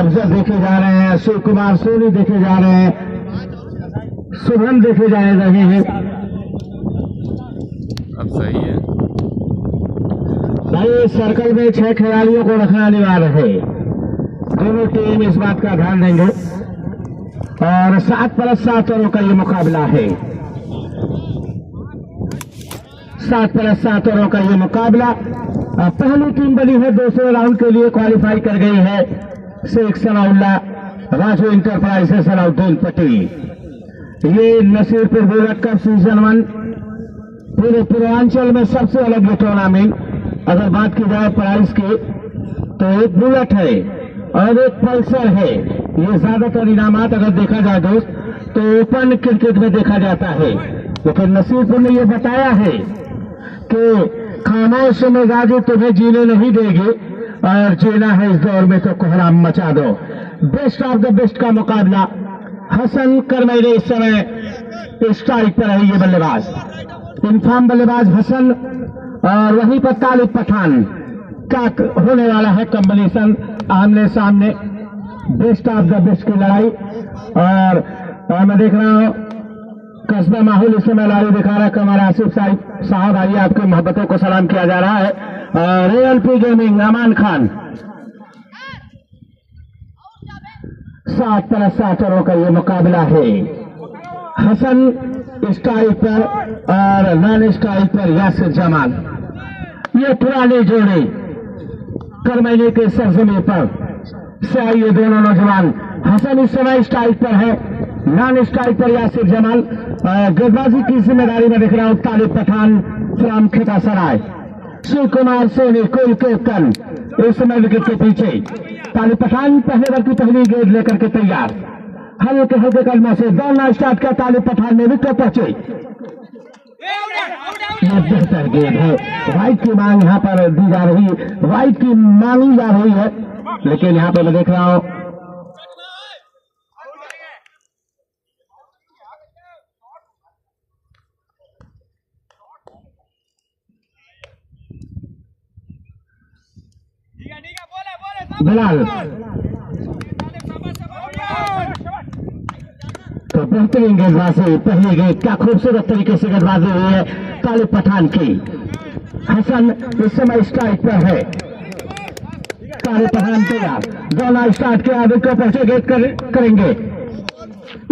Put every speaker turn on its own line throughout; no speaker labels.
अफजल देखे जा रहे हैं, शिव कुमार सोनी देखे जा रहे हैं, शुभम देखे जा रहे हैं।
अब सही है
भाई इस सर्कल में 6 खिलाड़ियों को रखना अनिवार्य है। दोनों टीम इस बात का ध्यान देंगे और 7+7 ओवरों का ये मुकाबला है। 7+7 ओवरों का ये मुकाबला। पहली टीम बनी है, दूसरे राउंड के लिए क्वालिफाई कर गई है। शेख सनाउल्ला, राजू इंटरप्राइजेस, सलाउद्दीन पटेल। ये नसीरपुर बुलेट कप सीजन 1 पूरे पूर्वांचल में सबसे अलग ये टूर्नामेंट। अगर बात की जाए प्राइस की तो एक बुलेट है और एक पल्सर है। ये ज्यादातर इनामात अगर देखा जाए दोस्त तो ओपन क्रिकेट में देखा जाता है, लेकिन नसीरपुर ने यह बताया है कि खामोश मिजाजी तुम्हें जीने नहीं देगी और जीना है इस दौर में तो कोहराम मचा दो। बेस्ट ऑफ द बेस्ट का मुकाबला। हसन करमैली इस समय स्ट्राइक पर है, ये बल्लेबाज इनफार्म बल्लेबाज हसन, और वहीं पर तालिब पठान का होने वाला है कॉम्बिनेशन आमने सामने। बेस्ट ऑफ द बेस्ट की लड़ाई। और मैं देख रहा हूं कस्बा माहौल इस समय लड़ाई दिखा रहा है। कमर आसिफ साहब आइए, आपकी मोहब्बतों को सलाम किया जा रहा है। ALP गेमिंग अमान खान। 7+7 ओवरों का ये मुकाबला है। हसन स्ट्राइक पर और नॉन स्ट्राइक पर यासिर जमाल। ये पुरानी जोड़ी करमैली के सरजमी पर से आई ये दोनों नौजवान। हसन इस समय स्ट्राइक पर है, नॉन स्ट्राइक पर यासिर जमाल। गेंदबाजी की जिम्मेदारी में देख रहा हूं तालिब पठान फ्राम खेता सराय। शिव कुमार सोनी कुल कैप्टन इस समय विकेट के पीछे। तालिब पठान पहले ओवर की पहली गेंद लेकर के तैयार। हल्के हल्के कदमों से दौड़ना स्टार्ट किया तालिब पठान ने, विकेट पहुंचे। यह बेहतर गेंद है। वाइट की मांग यहां पर दी जा रही, वाइट की मांगी जा रही है, लेकिन यहां पर मैं देख रहा हूं बिलाल। तो बेहतरीन गेंदबाजी, पहली गेंद क्या खूबसूरत तरीके से गेंदबाजी हुई है तालिब पठान की। हसन इस समय स्ट्राइक पर है। तालिब पठान तैयार, दौड़ना स्टार्ट किया, विकेट पहुंचे, गेंद करेंगे।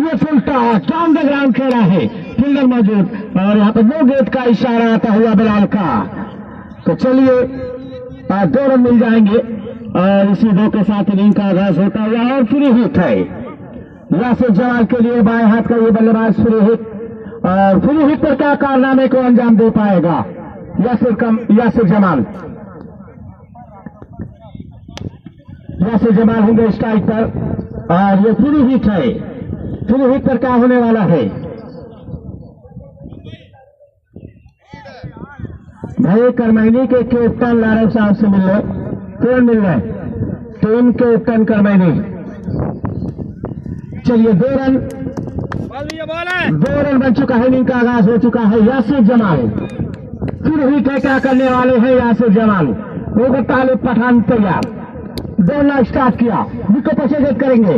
ये full toss down the ground खेला है, फील्डर मौजूद और यहाँ पर 2 गेंद का इशारा आता हुआ बिलाल का। तो चलिए 2 रन मिल जाएंगे और इसी 2 के साथ इनिंग का आगाज होता हुआ और फ्री हिट है यासिर जमाल के लिए। बाएं हाथ का ये बल्लेबाज फ्री हिट, और फ्री हिट पर क्या कारनामे को अंजाम दे पाएगा यासिर जमाल। यासिर जमाल होंगे स्ट्राइक पर और ये फ्री हिट है। फ्री हिट पर क्या होने वाला है भाई? करमैली के कैप्टन लारव साहब से मिल रहे, कौन मिल रहे? Team captain Karmali. चलिए 2 रन बन चुका है, इनिंग का आगाज हो चुका है। यासिर जमाल फिर ही क्या करने वाले हैं यासिर जमाल। वो तालिब पठान तैयार, दौड़ना स्टार्ट किया, विकेट पर गेंद करेंगे।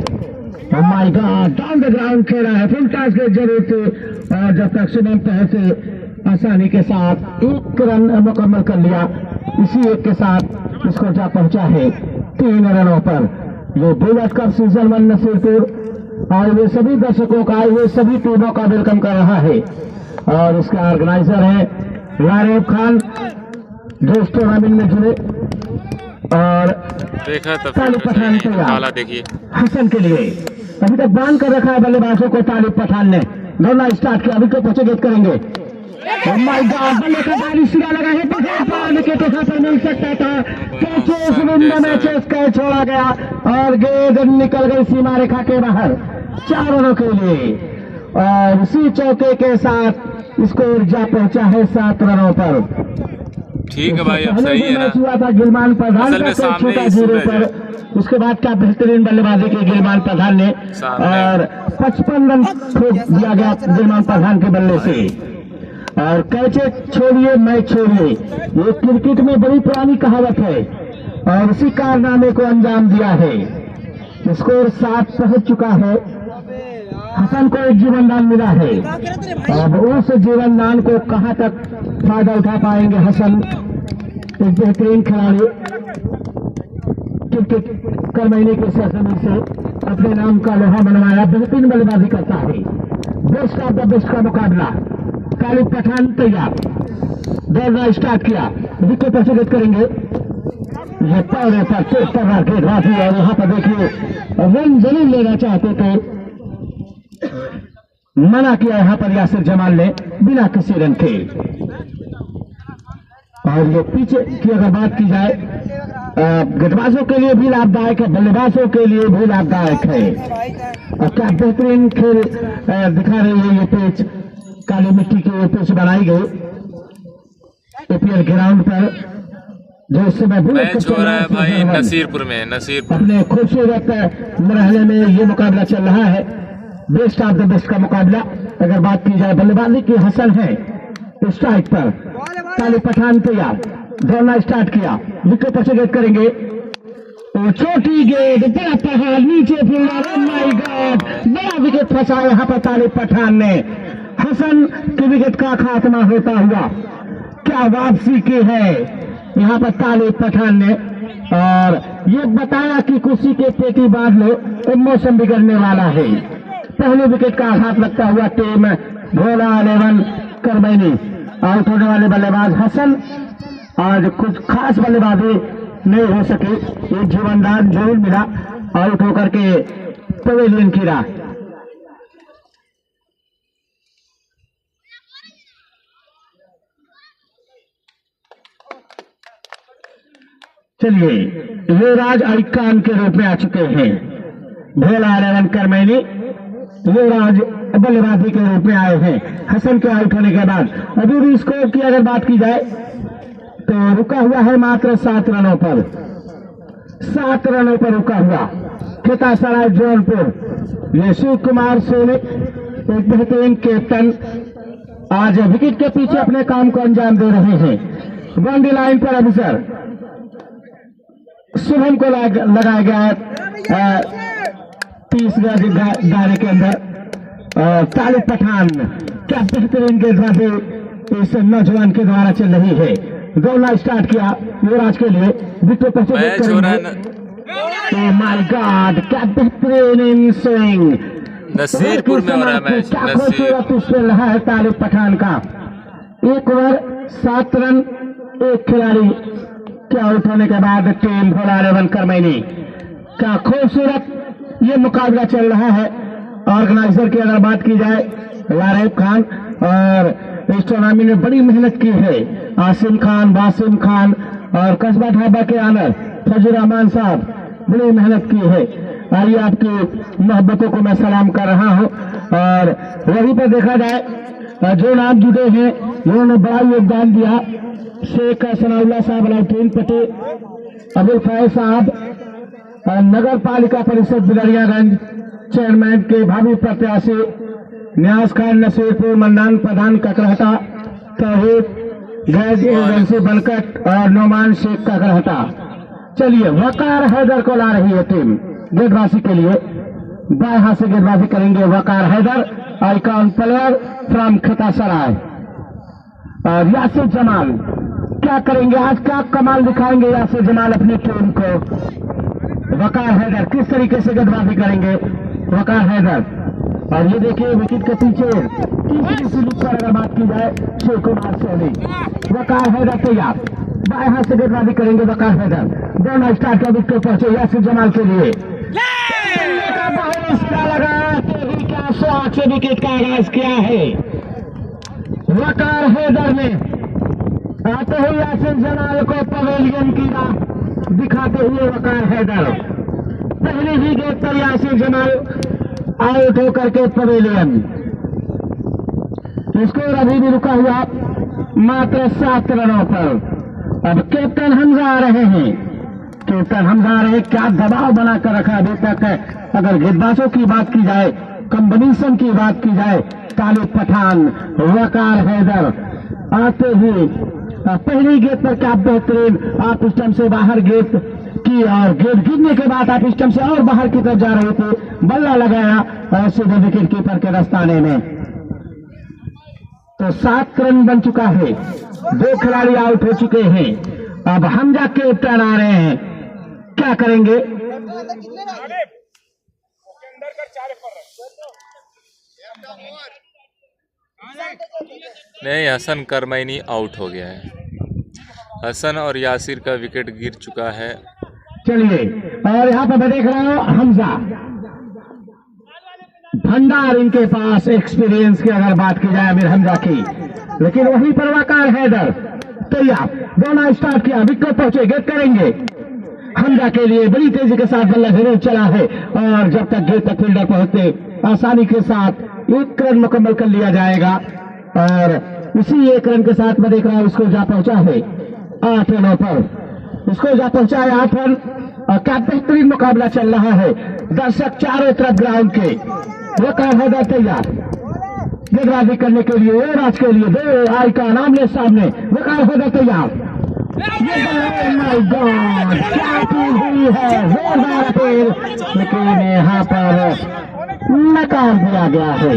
My God, down the ground खेला है, फुल टॉस की जरूरत थी और जब तक शुभम पहुंचे आसानी के साथ 1 रन मुकम्मल कर लिया। इसी 1 के साथ इसको जा पहुंचा है 3 रनों पर। ये बुलेट कप सीजन 1 नसीरपुर आए हुए सभी दर्शकों का, आए हुए सभी टीमों का वेलकम कर रहा है और इसका ऑर्गेनाइजर है लारेब खान, जो इस टूर्नामेंट में जुड़े। और
देखा
तालिब पठान तैयार
देखिए
हसन के लिए, अभी तक बांध कर रखा है बल्लेबाजों को। तालिब पठान ने दौड़ना स्टार्ट किया, विकेट पहुंचे, गेंद करेंगे। माय गॉड, बल्ले का बारी सिरा लगा है, विकेट यहाँ पर मिल सकता था। कैच छोड़ा गया और गेंद निकल गई सीमा रेखा के बाहर 4 रनों के लिए। और इसी चौके के साथ स्कोर जा पहुंचा है 7 रनों पर।
ठीक है भाई, अब सही है ना?
हुआ था गिलमान प्रधान का छोटा 0 पर, उसके बाद क्या बेहतरीन बल्लेबाजी की गिलमान प्रधान ने और 55 रन दिया गया गिलमान प्रधान के बल्ले से। और कैचे छोड़िए मैच छोड़िए, ये क्रिकेट में बड़ी पुरानी कहावत है और इसी कारनामे को अंजाम दिया है। स्कोर 7 पहुंच चुका है। हसन को एक जीवनदान मिला है। अब उस जीवनदान को कहां तक फायदा उठा पाएंगे हसन, एक बेहतरीन खिलाड़ी क्रिकेट करमैनी के सरजमीन से अपने नाम का लोहा बनवाया, बेहतरीन बल्लेबाजी करता है। बेस्ट ऑफ द बेस्ट का मुकाबला। कालिद पठान तैयार, दौड़ना स्टार्ट किया, विकेट पर से करेंगे। ये पैरों पर चोट कर रहा गेंदबाजी, और यहाँ पर देखिए रन जरूर लेना चाहते थे, मना किया यहाँ पर यासिर जमाल ने बिना किसी रन के। और ये पीछे की अगर बात की जाए, गेंदबाजों के लिए भी लाभदायक है, बल्लेबाजों के लिए भी लाभदायक है। और क्या बेहतरीन खेल दिखा रही है ये पिच, काली मिट्टी की पिच बनाई गई एपीएल ग्राउंड पर, जो इस समय
मैच हो रहा है भाई नसीरपुर में। नसीरपुर
अपने खूबसूरत मरहले में ये मुकाबला चल रहा है, बेस्ट ऑफ द बेस्ट का मुकाबला। अगर बात की जाए बल्लेबाजी की, हसन है स्ट्राइक पर, कालिद पठान तैयार, दौड़ना स्टार्ट किया, विकेट पर से गेंद करेंगे। तो छोटी गेंद, बड़ा पहाड़ नीचे फील्डर, ओह माय गॉड, बड़ा विकेट फंसा यहाँ पर कालिद पठान ने। हसन के विकेट का खात्मा होता हुआ क्या वापसी की है यहाँ पर कालिद पठान ने, और ये बताया कि कुर्सी के पेटी बांध लो तो मौसम बिगड़ने वाला है। पहले विकेट का आघात लगता हुआ टीम भोला 11 करमैनी, आउट होने वाले बल्लेबाज हसन। आज कुछ खास बल्लेबाजी नहीं हो सके, एक जीवनदान जरूर मिला, आउट होकर के पवेलियन की राह। चलिए, युवराज आइकान के रूप में आ चुके हैं भोला 11 करमैनी, युवराज बल्लेबाजी के रूप में आए हैं हसन के आउट होने के बाद। अभी भी स्कोर की अगर बात की जाए तो रुका हुआ है मात्र 7 रनों पर, 7 रनों पर रुका हुआ खेतासराय जौनपुर। ये शिव कुमार सोनी एक बेहतरीन कैप्टन आज विकेट के पीछे अपने काम को अंजाम दे रहे हैं। बाउंड्री लाइन पर अफसर शुभम को लगाया गया है 30 गज दायरे के अंदर। कालिद पठान, क्या बेहतरीन गेंदबाजी इस नौजवान के द्वारा चल रही है। दौड़ना स्टार्ट किया युवराज के लिए, विकेट पर माय गॉड, क्या बेहतरीन इन स्विंग।
नसीरपुर में हो रहा है मैच।
क्या खूबसूरत स्पेल रहा है कालिद पठान का। 1 ओवर 7 रन, एक खिलाड़ी के आउट होने के बाद टीम भोला 11 करमैनी का खूबसूरत ये मुकाबला चल रहा है। ऑर्गेनाइजर की अगर बात की जाए लारेब खान, और इस टूर्नामेंट में बड़ी मेहनत की है आसिम खान, वासिम खान और कस्बा ढाबा के आनर फजल रहमान साहब, बड़ी मेहनत की है। आइए आपकी मोहब्बतों को मैं सलाम कर रहा हूं। और वहीं पर देखा जाए जो नाम जुड़े हैं उन्होंने बड़ा योगदान दिया, शेख सनाउल्लाह साहब, अलाउद्दीन पटेल, अबुल फैज साहब, नगर पालिका परिषद बिलरियागंज चेयरमैन के भावी प्रत्याशी न्यास खान नसीरपुर, मन्नान प्रधान ककरहटा, तौहीद गैज एजेंसी बनकट और नोमान शेख ककरहटा। चलिए, वकार हैदर को ला रही है टीम गेंदबाजी के लिए। बाएं हाथ से गेंदबाजी करेंगे Waqar Haider, icon player from Khetasarai. और यासिर जमाल क्या करेंगे आज, क्या कमाल दिखाएंगे यासिर जमाल अपनी टीम को। वकार हैदर किस तरीके से गेंदबाजी करेंगे वकार हैदर। और ये देखिए विकेट के पीछे तीसरी स्लिप पर अगर बात की जाए शिव कुमार सोनी। वकार हैदर तैयार, बाएं हाथ से गेंदबाजी करेंगे वकार हैदर। दोनों स्टार्ट का विकेट पहुंचे यासिर जमाल के लिए, लगा क्या 100 से विकेट का आगाज किया है वकार हैदर ने। आते हुए यासिर जमाल को पवेलियन की राह दिखाते हुए वकार हैदर, पहली ही गेंद पर यासिर जमाल आउट होकर के पवेलियन। स्कोर अभी भी रुका हुआ मात्र 7 रनों पर। अब कैप्टन हमजा आ रहे हैं, कैप्टन हमजा आ रहे हैं, क्या दबाव बनाकर रखा अभी तक है। अगर गेंदबाजों की बात की जाए, कॉम्बिनेशन की बात की जाए, कालिद पठान, वकार हैदर आते ही पहली गेंद पर क्या बेहतरीन आप स्टंप से बाहर गेंद की और गेंद गिरने के बाद आप स्टंप से और बाहर की तरफ जा रहे थे, बल्ला लगाया और सीधे विकेट कीपर के दस्ताने में। तो 7 रन बन चुका है, 2 खिलाड़ी आउट हो चुके हैं। अब हमजा कैप्टन आ रहे हैं, क्या करेंगे?
नहीं, हसन करमैनी आउट हो गया है। हसन और यासिर का विकेट गिर चुका है।
चलिए, और यहाँ पर मैं देख रहा हूं हमजा भंडार, इनके पास एक्सपीरियंस की अगर बात की जाए अमीर हमजा की, लेकिन वहीं पर वकार हैदर तैयार, दोनों स्टार्ट किया, विकेट पहुंचे, गेट करेंगे। हमजा के लिए बड़ी तेजी के साथ बल्ला जरूर चला है और जब तक गेट तक फील्डर पहुंचते आसानी के साथ 1 रन मुकम्मल कर लिया जाएगा। और इसी 1 रन के साथ मैं देख रहा हूं इसको जा पहुंचा है 8 रनों पर, इसको जा पहुंचा है 8 रन। और क्या बेहतरीन मुकाबला चल रहा है, दर्शक चारों तरफ ग्राउंड के। वकार हैदर तैयार गेंदबाजी करने के लिए, युवराज के लिए 2 आइकॉन आमने सामने, वकार हैदर तैयार। माय गॉड, क्या अपील हुई है, जोरदार अपील, लेकिन यहाँ पर नकार दिया गया है।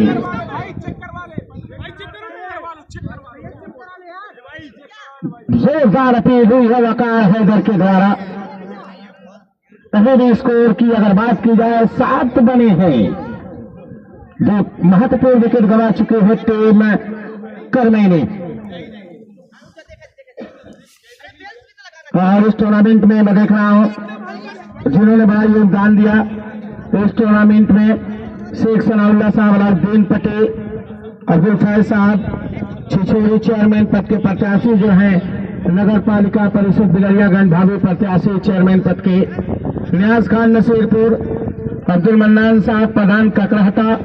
जोरदार अपील हुई है वकार हैदर के द्वारा। पहले स्कोर की अगर बात की जाए 7 बने हैं, जो महत्वपूर्ण विकेट गंवा चुके हैं टीम करमैनी। और इस टूर्नामेंट में मैं देख रहा हूं जिन्होंने बड़ा योगदान दिया इस टूर्नामेंट में, शेख सनाउल्लाह साहब, अलाउद्दीन पटेल, अब्दुल फैज साहब, छिछोरी चेयरमैन पद के प्रत्याशी जो हैं, नगर पालिका परिषद बिलरियागंज भावी प्रत्याशी चेयरमैन पद के, नियाज खान नसीरपुर, अब्दुल मन्नान साहब प्रधान ककरहता,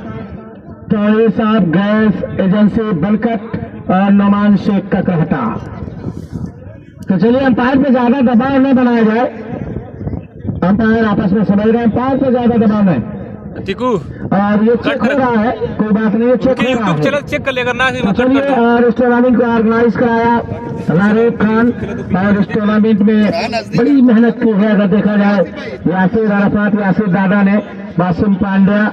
टोरी साहब गैस एजेंसी बनकट और नोमान शेख ककरहता। तो चलिए, अंपायर पे ज्यादा दबाव न बनाया जाए, अंपायर आपस में समझ रहे हैं, अंपायर पे ज्यादा दबाव नहीं।
टिकू
और ये चेक हो रहा है, कोई बात नहीं, ये चेक हो रहा है।
चलो चेक कर लेगा ना।
चलिए, और इस टूर्नामेंट को ऑर्गेनाइज कराया रारेब खान, और इस टूर्नामेंट में बड़ी मेहनत की है अगर देखा जाए यासिर अरफात, यासिर दादा ने, वासिम पांड्या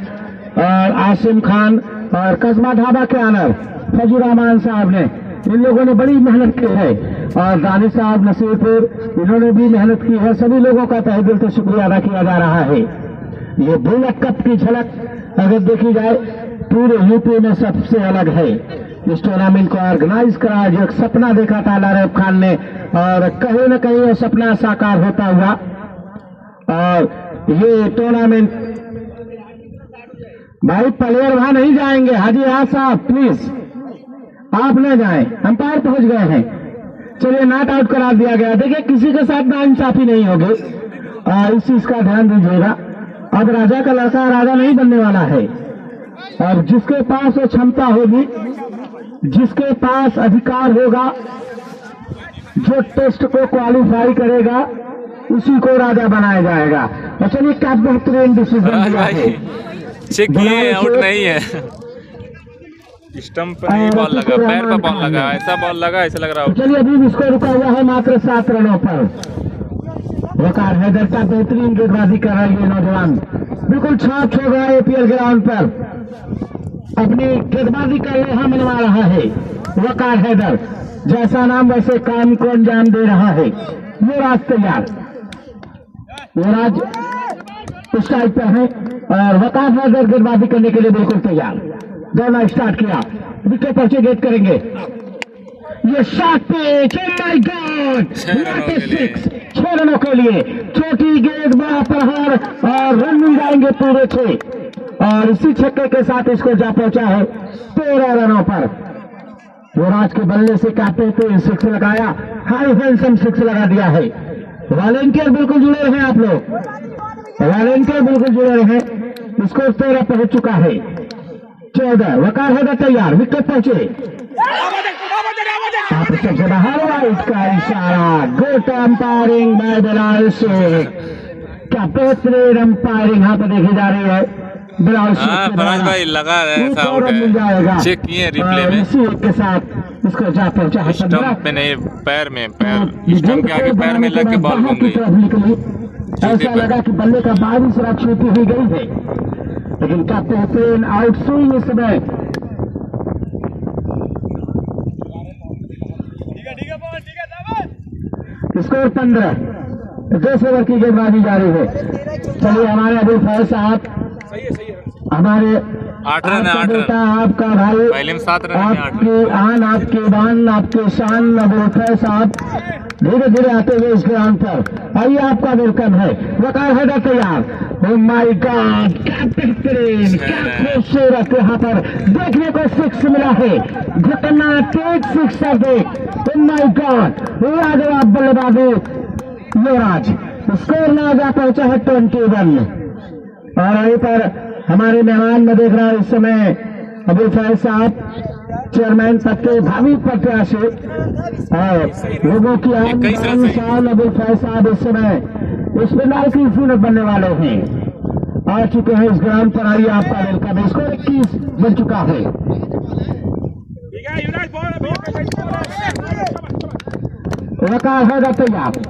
और आसिम खान और कस्बा ढाबा के आनर फजूर रहमान साहब ने, इन लोगों ने बड़ी मेहनत की है। और दानिश साहब नसीरपुर, इन्होंने भी मेहनत की है। सभी लोगों का तहे दिल से शुक्रिया अदा किया जा रहा है। ये बुलेट कप की झलक अगर देखी जाए पूरे यूपी में सबसे अलग है। इस टूर्नामेंट को ऑर्गेनाइज करा, जो एक सपना देखा था रारेब खान ने, और कहीं न कहीं वो सपना साकार होता हुआ। और ये टूर्नामेंट, भाई प्लेयर वहां नहीं जाएंगे, हाजी राज साहब प्लीज आप न जाएं, अंपायर पहुंच गए हैं। चलिए, नॉट आउट करार दिया गया। देखिए, किसी के साथ नाइंसाफी नहीं होगी, इस चीज का ध्यान दीजिएगा। अब राजा का लड़का राजा नहीं बनने वाला है, और जिसके पास वो क्षमता होगी, जिसके पास अधिकार होगा, जो टेस्ट को क्वालिफाई करेगा, उसी को राजा बनाया जाएगा। और चलिए, क्या बेहतरीन डिसीजन दिया है,
चेक किए, आउट नहीं है, स्टंप पर नहीं बॉल लगा, पैर पर बॉल लगा, ऐसा बॉल लगा, ऐसा लग रहा है।
चलिए, अभी इसको रुका हुआ है मात्र 7 रनों पर। वकार हैदर का बेहतरीन गेंदबाजी कर रहा है ये नौजवान, बिल्कुल छाप छोड़ रहा है एपीएल ग्राउंड पर, अपनी गेंदबाजी का लोहा मनवा रहा है वकार हैदर। जैसा नाम वैसे काम को अंजाम दे रहा है। युवराज तैयार, युवराज उस साइड पर है, और वकार हैदर गेंदबाजी करने के लिए बिल्कुल तैयार। दोनों स्टार्ट किया, विकेट पहुंचे, गेट करेंगे। ये शॉट पिच, माय गॉड, 6 रनों के लिए, छोटी गेंद, बड़ा प्रहार, और रन मिल जाएंगे पूरे 6। और इसी छक्के के साथ इसको जा पहुंचा है 13 रनों पर। युवराज के बल्ले से कहते थे 6 लगाया, हाई हैंडसम 6 लगा दिया है। वॉलेंटियर बिल्कुल जुड़े रहे आप लोग, वॉलेंटियर बिल्कुल जुड़े रहे। इसको 13 पहुंच चुका है, 14। वकार हैदर तैयार, विकेट पहुंचे, सबसे बाहर वाइट का इशारा। Good umpiring by Bilal Shaikh, क्या बेहतरीन अंपायरिंग यहाँ पर देखी जा रही है बिलाल शेख।
फराज भाई लगा रहा है,
मिल जाएगा,
चेक किए रिप्ले में,
इसी एक के साथ इसको जा पहुंचा है।
स्टंप में नहीं, पैर में, पैर स्टंप के आगे पैर में लग के बॉल घूम गई।
ऐसा लगा कि बल्ले का 22 रन छूटी हुई गई है, लेकिन क्या बेहतरीन आउट स्विंग इस समय। स्कोर 15, 10 ओवर की गेंदबाजी जारी है। चलिए हमारे अबुल फैज साहब, हमारे
8 रन है, 8
बेटा
रन
आपका भाई,
पहले में 7 रन है, 8
आपकी आन, आपकी बान, आपके शान अबुल फैज साहब धीरे धीरे आते हुए इस ग्राउंड पर। आइए आपका वेलकम है। वकार है तैयार। ओह माय गॉड, क्या बेहतरीन, क्या खूबसूरत यहाँ पर देखने को सिक्स मिला है। घटना तेज सिक्सर देख। ओह माय गॉड, लाजवाब बल्लेबाजी युवराज। स्कोर ना जा पहुंचा है 21। और वहीं पर हमारे मेहमान में देख रहा हूं इस समय अबुल फैज साहब, चेयरमैन पद के भावी प्रत्याशी और लोगों की शान अबुल फैज साहब इस समय इस फिलहाल की सूरत बनने वाले हैं, आ चुके हैं इस ग्राउंड पर। आइए आपका वेलकम। स्कोर 21 बन चुका है। वकार है तैयार,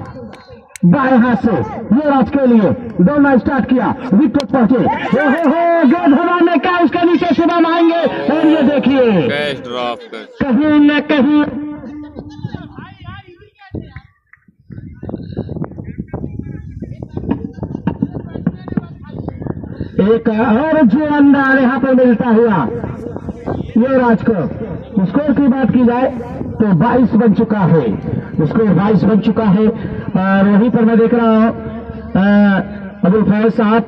बाएं हाथ से युवराज के लिए दौड़ना स्टार्ट किया, विकेट पहुंचे। गेंद हवा में क्या उसके नीचे शुभम आएंगे और ये देखिए
कैच ड्रॉप
कहीं न कहीं एक और जो अंदाज यहाँ पर मिलता हुआ युवराज को। स्कोर की बात की जाए तो 22 बन चुका है, स्कोर 22 बन चुका है। और वहीं पर मैं देख रहा हूं अबुल फैज साहब,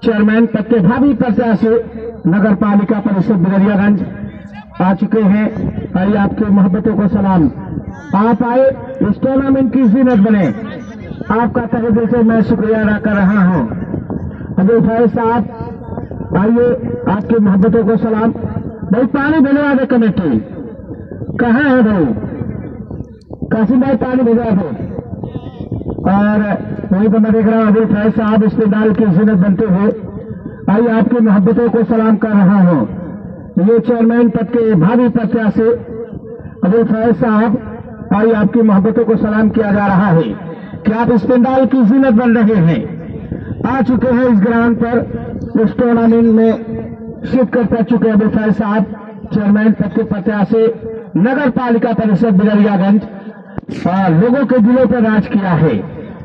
चेयरमैन पद के भावी प्रत्याशी नगर पालिका परिषद बिलरियागंज आ चुके हैं। आइए आपकी मोहब्बतों को सलाम। आप आए इस टूर्नामेंट की जीनत बने, आपका तहे दिल से मैं शुक्रिया अदा कर रहा हूं। अबुल फैज साहब आइए, आपकी मोहब्बतों को सलाम। भाई पानी भिजवा दे, कमेटी कहाँ है भाई? कासिम भाई पानी भिजवा दो। और वहीं पर मैं देख रहा हूं अबुल फैज साहब इस पंडाल की जीनत बनते हुए। आइए आपकी मोहब्बतों को सलाम कर रहा हूं। ये चेयरमैन पद के भावी प्रत्याशी अबुल फैज साहब, आइए आपकी मोहब्बतों को सलाम किया जा रहा है कि आप इस पंडाल की जीनत बन रहे हैं। आ चुके हैं इस ग्राउंड पर, इस टूर्नामेंट में शिरकत कर चुके अबुल फैज साहब, चेयरमैन पद के प्रत्याशी नगर पालिका परिषद बिलरियागंज, और लोगों के दिलों पर राज किया है।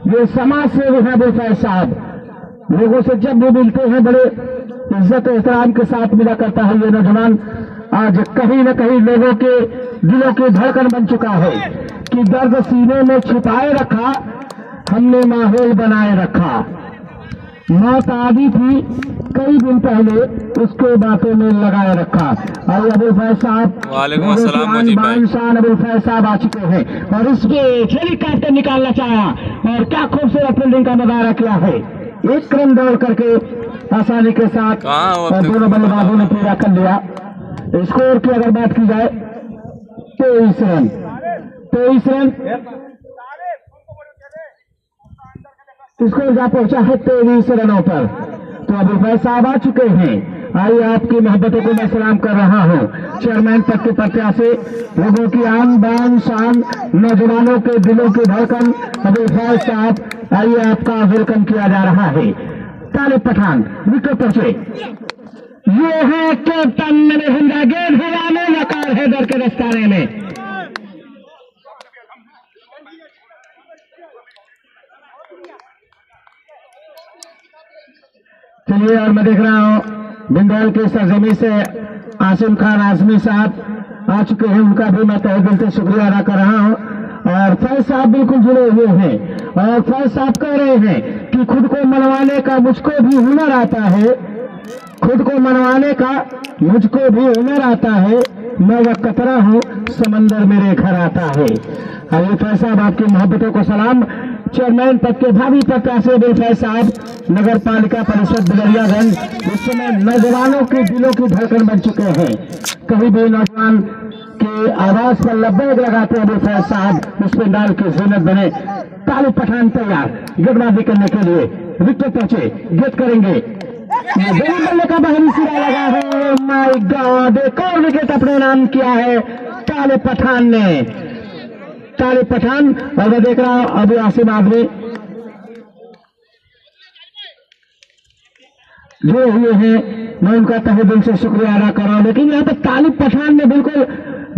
ये समाज सेवी है अबुल फैज साहब, लोगों से जब भी मिलते हैं बड़े इज्जत और एहतराम के साथ मिला करता है ये नौजवान। आज कहीं न कहीं लोगों के दिलों की धड़कन बन चुका है कि दर्द सीने में छिपाए रखा, हमने माहौल बनाए रखा। मौत आदि थी कई दिन पहले, उसके बातों में लगाए रखा। और अबुल फैज साहब,
वालेकुम अस्सलाम मुजीब भाई,
शान अबुल फैज साहब आ चुके हैं और इसके हेलीकॉप्टर निकालना चाहा और क्या खूबसूरत फील्डिंग का नजारा किया है। एक रन दौड़ करके आसानी के साथ दोनों बल्लेबाजों ने पूरा कर लिया। स्कोर की अगर बात की जाए 23 रन, 23 रन स्कोर जा पहुंचा है 23 रनों पर। तो अबुल फैज साहब आ चुके हैं। आइए आपकी मोहब्बतों को मैं सलाम कर रहा हूं। चेयरमैन पद के प्रत्याशी, लोगों की आन बान शान, नौजवानों के दिलों की धड़कन अबुल फैज साहब, आइए आपका वेलकम किया जा रहा है। तालिब पठान विकेट पहुंचे, ये है कैप्टन महेंद्र, गेंद हवा में, नकार हैदर के दस्ताने में। चलिए, और मैं देख रहा हूं बिंदौल के सरजमी से आसिम खान आजमी साहब आ चुके हैं, उनका भी मैं तहे दिल से शुक्रिया अदा कर रहा हूं। और फैज साहब बिल्कुल जुड़े हुए हैं और फैज साहब कह रहे हैं कि खुद को मनवाने का मुझको भी हुनर आता है, खुद को मनवाने का मुझको भी हुनर आता है, मैं वह कतरा हूं समंदर मेरे घर आता है। अबुल फैज साहब आपकी मोहब्बतों को सलाम। चेयरमैन पद के भावी प्रत्याशी अबुल फैज साहब, नगर पालिका परिषद बिलरियागंज, इस समय नौजवानों के दिलों की धड़कन बन चुके हैं। कहीं भी नौजवान के आवाज पर लब्बैक लगाते अबुल फैज साहब इस पंडाल की जीनत बने। तालिब पठान तैयार गेंदबाजी करने के लिए, विकेट पहुंचे, गेंद करेंगे, बल्ले का बाहरी सिरा लगा है। माय गॉड, एक और विकेट अपने नाम किया है तालिब पठान ने, तालिब पठान। और मैं देख रहा हूं अबू आसिम आदमी, जुड़े हुए हैं, मैं उनका तहे दिल से शुक्रिया अदा कर रहा हूं। लेकिन यहाँ पर तालिब पठान ने बिल्कुल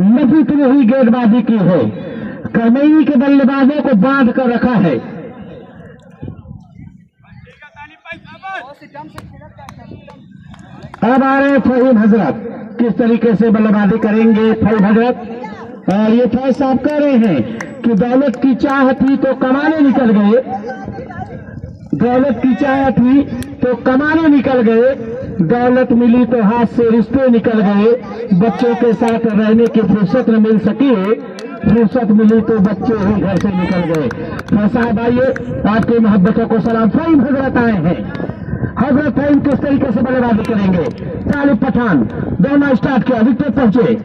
नफी तुली हुई गेंदबाजी की है, करमैनी के बल्लेबाजों को बांध कर रखा है। अब आ रहे फहीम हजरत, किस तरीके से बल्लेबाजी करेंगे फहीम हजरत। और ये फैज साहब कह रहे हैं कि दौलत की चाह थी तो कमाने निकल गए, दौलत की चाह थी तो कमाने निकल गए, दौलत मिली तो हाथ से रिश्ते निकल गए, बच्चों के साथ रहने की फुर्सत न मिल सकी, फुर्सत मिली तो बच्चे ही घर से निकल गए। फैज साहब आइए, आपकी मोहब्बतों को सलाम। फहीम हजरत आए हैं, हजरत फहीम किस तरीके से बल्लेबाजी करेंगे। तालिब पठान दोनों स्टार्ट किया, विकेट पहुंचे,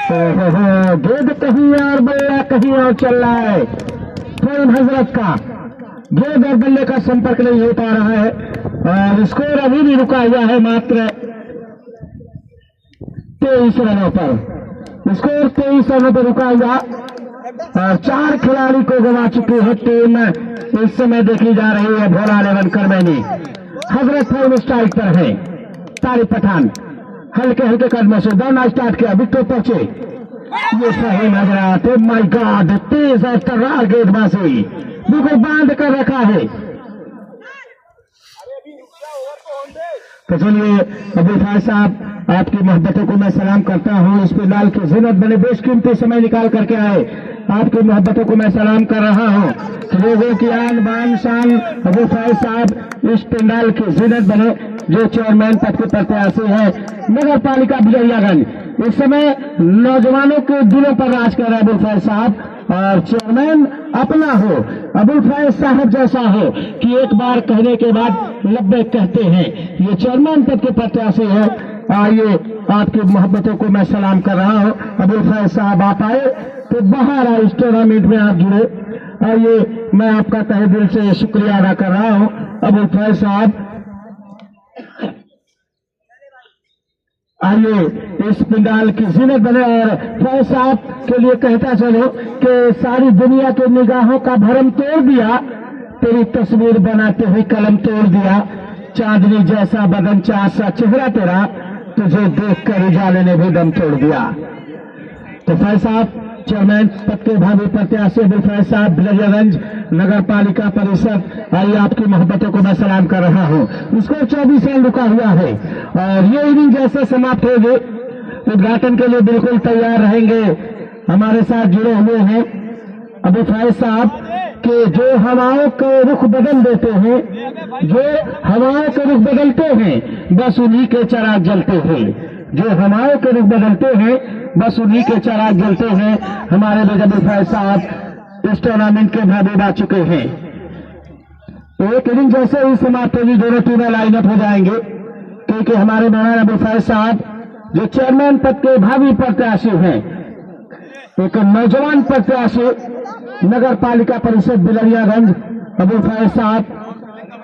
गेंद कहीं और बल्ला कहीं और चल रहा है। फहीम हजरत का गेंद और बल्ले का संपर्क नहीं हो पा रहा है और स्कोर अभी भी रुका हुआ है मात्र 23 रनों पर। स्कोर 23 रनों पर रुका हुआ और 4 खिलाड़ी को गंवा चुकी है टीम। इस समय देखी जा रही है भोला 11 करमैनी। हजरत फहीम स्ट्राइक पर है, तालिब पठान हल्के हल्के कदमों से दौड़ना स्टार्ट किया, विकेट पहुंचे। ये फहीम हजरत, ओ माय गॉड, तेज और तर्रार गेंदबाजी, बिल्कुल बांध कर रखा है। तो चलिए अब्दुल फैज साहब, आपकी मोहब्बतों को मैं सलाम करता हूँ। इस पंडाल की जिन्नत बने बेशकीमती समय निकाल करके आए, आपकी मोहब्बतों को मैं सलाम कर रहा हूँ। लोगों की आन बान शान अब्दुल फैज साहब इस पंडाल की जिन्नत बने, जो चेयरमैन पद के प्रत्याशी है नगर पालिका बिजरियागंज। इस समय नौजवानों के दिलों पर राज कर रहे हैं अब्दुल फैज साहब, और चेयरमैन अपना हो, अब्दुल फैज साहब जैसा हो कि एक बार कहने के बाद लब्बैक कहते हैं। ये चेयरमैन पद के प्रत्याशी है। आइए, आपकी मोहब्बतों को मैं सलाम कर रहा हूँ। अब्दुल फैज साहब आप आए तो बाहर आए, इस टूर्नामेंट में आप जुड़े। आइए, मैं आपका तहे दिल से शुक्रिया अदा कर रहा हूँ अब्दुल फैज साहब। आइए, इस पंडाल की जिन्नत बने। और फैज साहब के लिए कहता चलो कि सारी दुनिया के निगाहों का भरम तोड़ दिया, तेरी तस्वीर बनाते हुए कलम तोड़ दिया, चांदनी जैसा बदन चाँद सा चेहरा तेरा, तुझे देखकर उजाले ने भी दम तोड़ दिया। तो फैज साहब चेयरमैन पद के भावी प्रत्याशी अब्दुल फैज साहब बिजरियागंज नगर पालिका परिषद, आइए आपकी मोहब्बतों को मैं सलाम कर रहा हूँ। उसको 24 रन रुका हुआ है और ये इनिंग जैसे समाप्त होगी उद्घाटन के लिए बिल्कुल तैयार रहेंगे। हमारे साथ जुड़े हुए हैं अब्दुल फैज साहब के, जो हवाओं के रुख बदल देते हैं, जो हवाओं के रुख बदलते हैं बस उन्हीं के चिराग जलते हैं, जो हवाओं के रुख बदलते हैं बस उन्हीं के चिराग जलते हैं। हमारे अब्दुल फैज साहब इस टूर्नामेंट के भागी आ चुके हैं। एक इनिंग जैसे ही समाप्त होगी दोनों टीमें लाइनअप हो जाएंगे, क्योंकि हमारे मौलाना अब्दुल फैज साहब जो चेयरमैन पद के भावी प्रत्याशी हैं, एक नौजवान प्रत्याशी नगर पालिका परिषद बिजरियागंज अब्दुल फैज साहब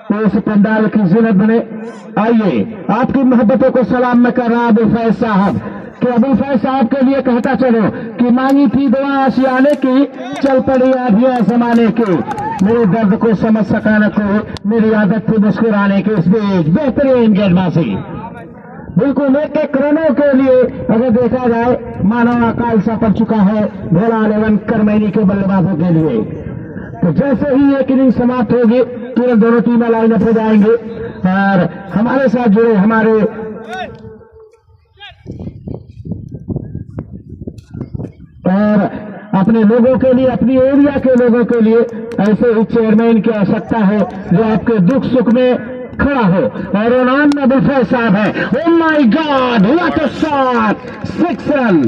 तो इस पंडाल की जिन्नत बने। आइए, आपकी मोहब्बतों को सलाम मैं कर रहा अब्दुल फैज साहब कि अब्दुल फैज साहब के लिए कहता चलो कि मांगी थी दुआ आशियाने की, चल पड़ी आधियां जमाने की, मेरे दर्द को समझ सका न कोई, मेरी आदत थी मुस्कुराने की। इस बीच बेहतरीन गेंदबाजी, बिल्कुल एक एक रनों के लिए अगर देखा जाए मानव अकाल सा पड़ चुका है भोला 11 करमैनी के बल्लेबाजों के लिए। तो जैसे ही एक इनिंग समाप्त होगी तुरंत दोनों टीमें लाइनअप हो जाएंगे और हमारे साथ जुड़े हमारे और अपने लोगों के लिए, अपनी एरिया के लोगों के लिए ऐसे ही चेयरमैन की आवश्यकता है जो आपके दुख सुख में खड़ा हो, और वो नाम अब्दुल फैज साहब है। ओह my God, what a shot, 6 run,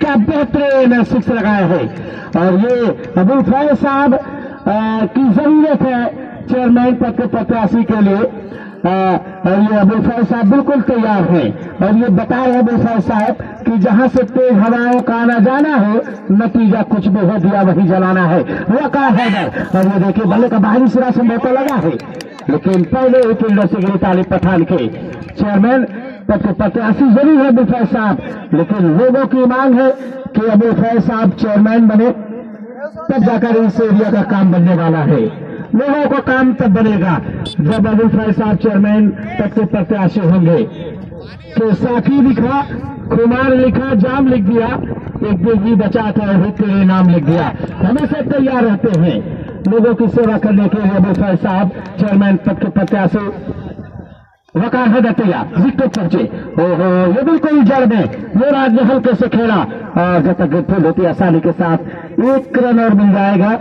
क्या बेहतरीन 6 लगाए हैं। और ये अब्दुल फैज साहब की जरूरत है चेयरमैन पद के प्रत्याशी के लिए, और ये अब्दुल फैज साहब बिल्कुल तैयार हैं। और ये बता रहे अब्दुल फैज साहब कि जहां से तेज हवाओं का आना जाना हो, नतीजा कुछ भी हो दिया वही जलाना है, वक़ा हैदर। और ये देखिए बल्ले का बाहरी सिरा से मौका लगा है, लेकिन पहले ही फील्डर से गिरी तालिब पठान के। चेयरमैन पद के प्रत्याशी जरूर है अब्दुल फैज साहब, लेकिन लोगों की मांग है कि अब्दुल फैज साहब चेयरमैन बने, तब जाकर इस एरिया का काम बनने वाला है। लोगों को काम तब बनेगा जब अबुल फैज साहब चेयरमैन पद के प्रत्याशी होंगे। तो साकी लिखा, खुमार लिखा, जाम लिख दिया, एक दिल भी बचा था और तेरे नाम लिख दिया। हमेशा तैयार रहते हैं लोगों की सेवा करने के लिए अबुल फैज साहब चेयरमैन पद के प्रत्याशी। वकार है दतिया विकेट पहुंचे, ओहो ये बिल्कुल जड़ में ये राजमहल कैसे खेला और जब तक फुल होती आसानी के साथ 1 रन और मिल जाएगा।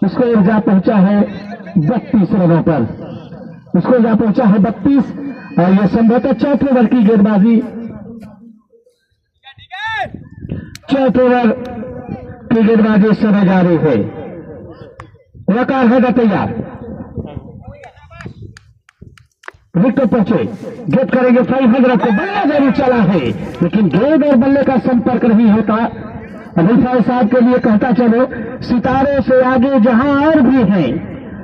उसको जा पहुंचा है 32 रनों पर, उसको जा पहुंचा है 32 और ये संभवतः चौथे ओवर की गेंदबाजी, चौथे ओवर की गेंदबाजी इस समय जारी है। वकार है दतिया विकेट पहुंचे, गेट करेंगे 500 को, बल्ला जरूर चला है लेकिन गेंद और बल्ले का संपर्क नहीं होता। अबुल फैज साहब के लिए कहता चलो सितारे से आगे जहां और भी हैं,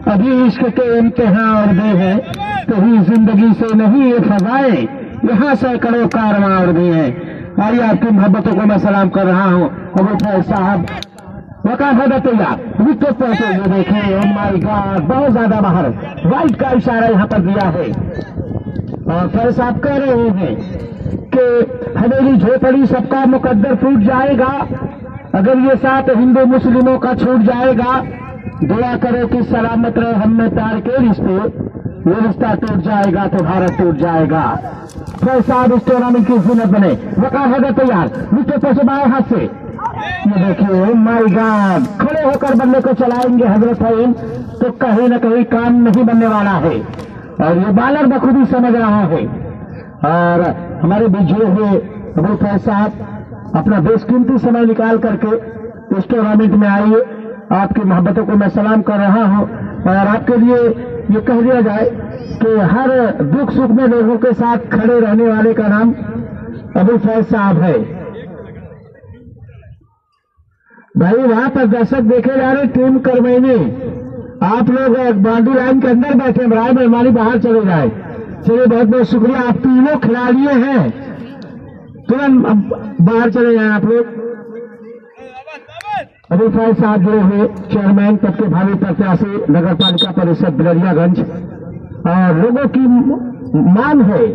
अभी इश्क के इम्तिहान और भी हैं, कहीं जिंदगी से नहीं ये फजाएं, यहाँ सैकड़ों कारवां और भी हैं। आइए आपकी मोहब्बतों को मैं सलाम कर रहा हूँ अबुल फैज साहब। वकार तैयार विकेट पहुंचे, ये देखें ओह माय गॉड बहुत ज्यादा बाहर, वाइट का इशारा यहां पर दिया है और फैज साहब कह रहे हैं कि हवेली झोपड़ी सबका मुकद्दर फूट जाएगा अगर ये साथ हिंदू मुस्लिमों का छूट जाएगा। दुआ करो कि सलामत रहे हम में प्यार के रिश्ते, ये रिश्ता टूट जाएगा तो भारत टूट जाएगा। फैज साहब इस टूर्नामेंट की जीनत बने। वकार तैयार विकेट पहुंचे बाएं हाथ से, ये देखिए माय गॉड खड़े होकर बल्ले को चलाएंगे हजरत फहीम तो कहीं न कहीं काम नहीं बनने वाला है और ये बालर बखूबी समझ रहा है। और हमारे बीजे हुए अबुल फैज साहब अपना बेशकीमती समय निकाल करके इस टूर्नामेंट में आइए, आपकी मोहब्बतों को मैं सलाम कर रहा हूं और आपके लिए ये कह दिया जाए कि हर दुख सुख में लोगों के साथ खड़े रहने वाले का नाम अबुल फैज साहब है। भाई वहां पर दर्शक देखे जा रहे टीम करमैनी, आप लोग बाउंड्री लाइन के अंदर बैठे, राय मेहरबानी बाहर चले जाए। चलिए बहुत बहुत शुक्रिया, आप तीनों खिलाड़ियों हैं, तुरंत बाहर चले जाए आप लोग। अबुल फैज साहब जुड़े हुए चेयरमैन पद के भावी प्रत्याशी नगर पालिका परिषद बिलरियागंज और लोगों की मांग है,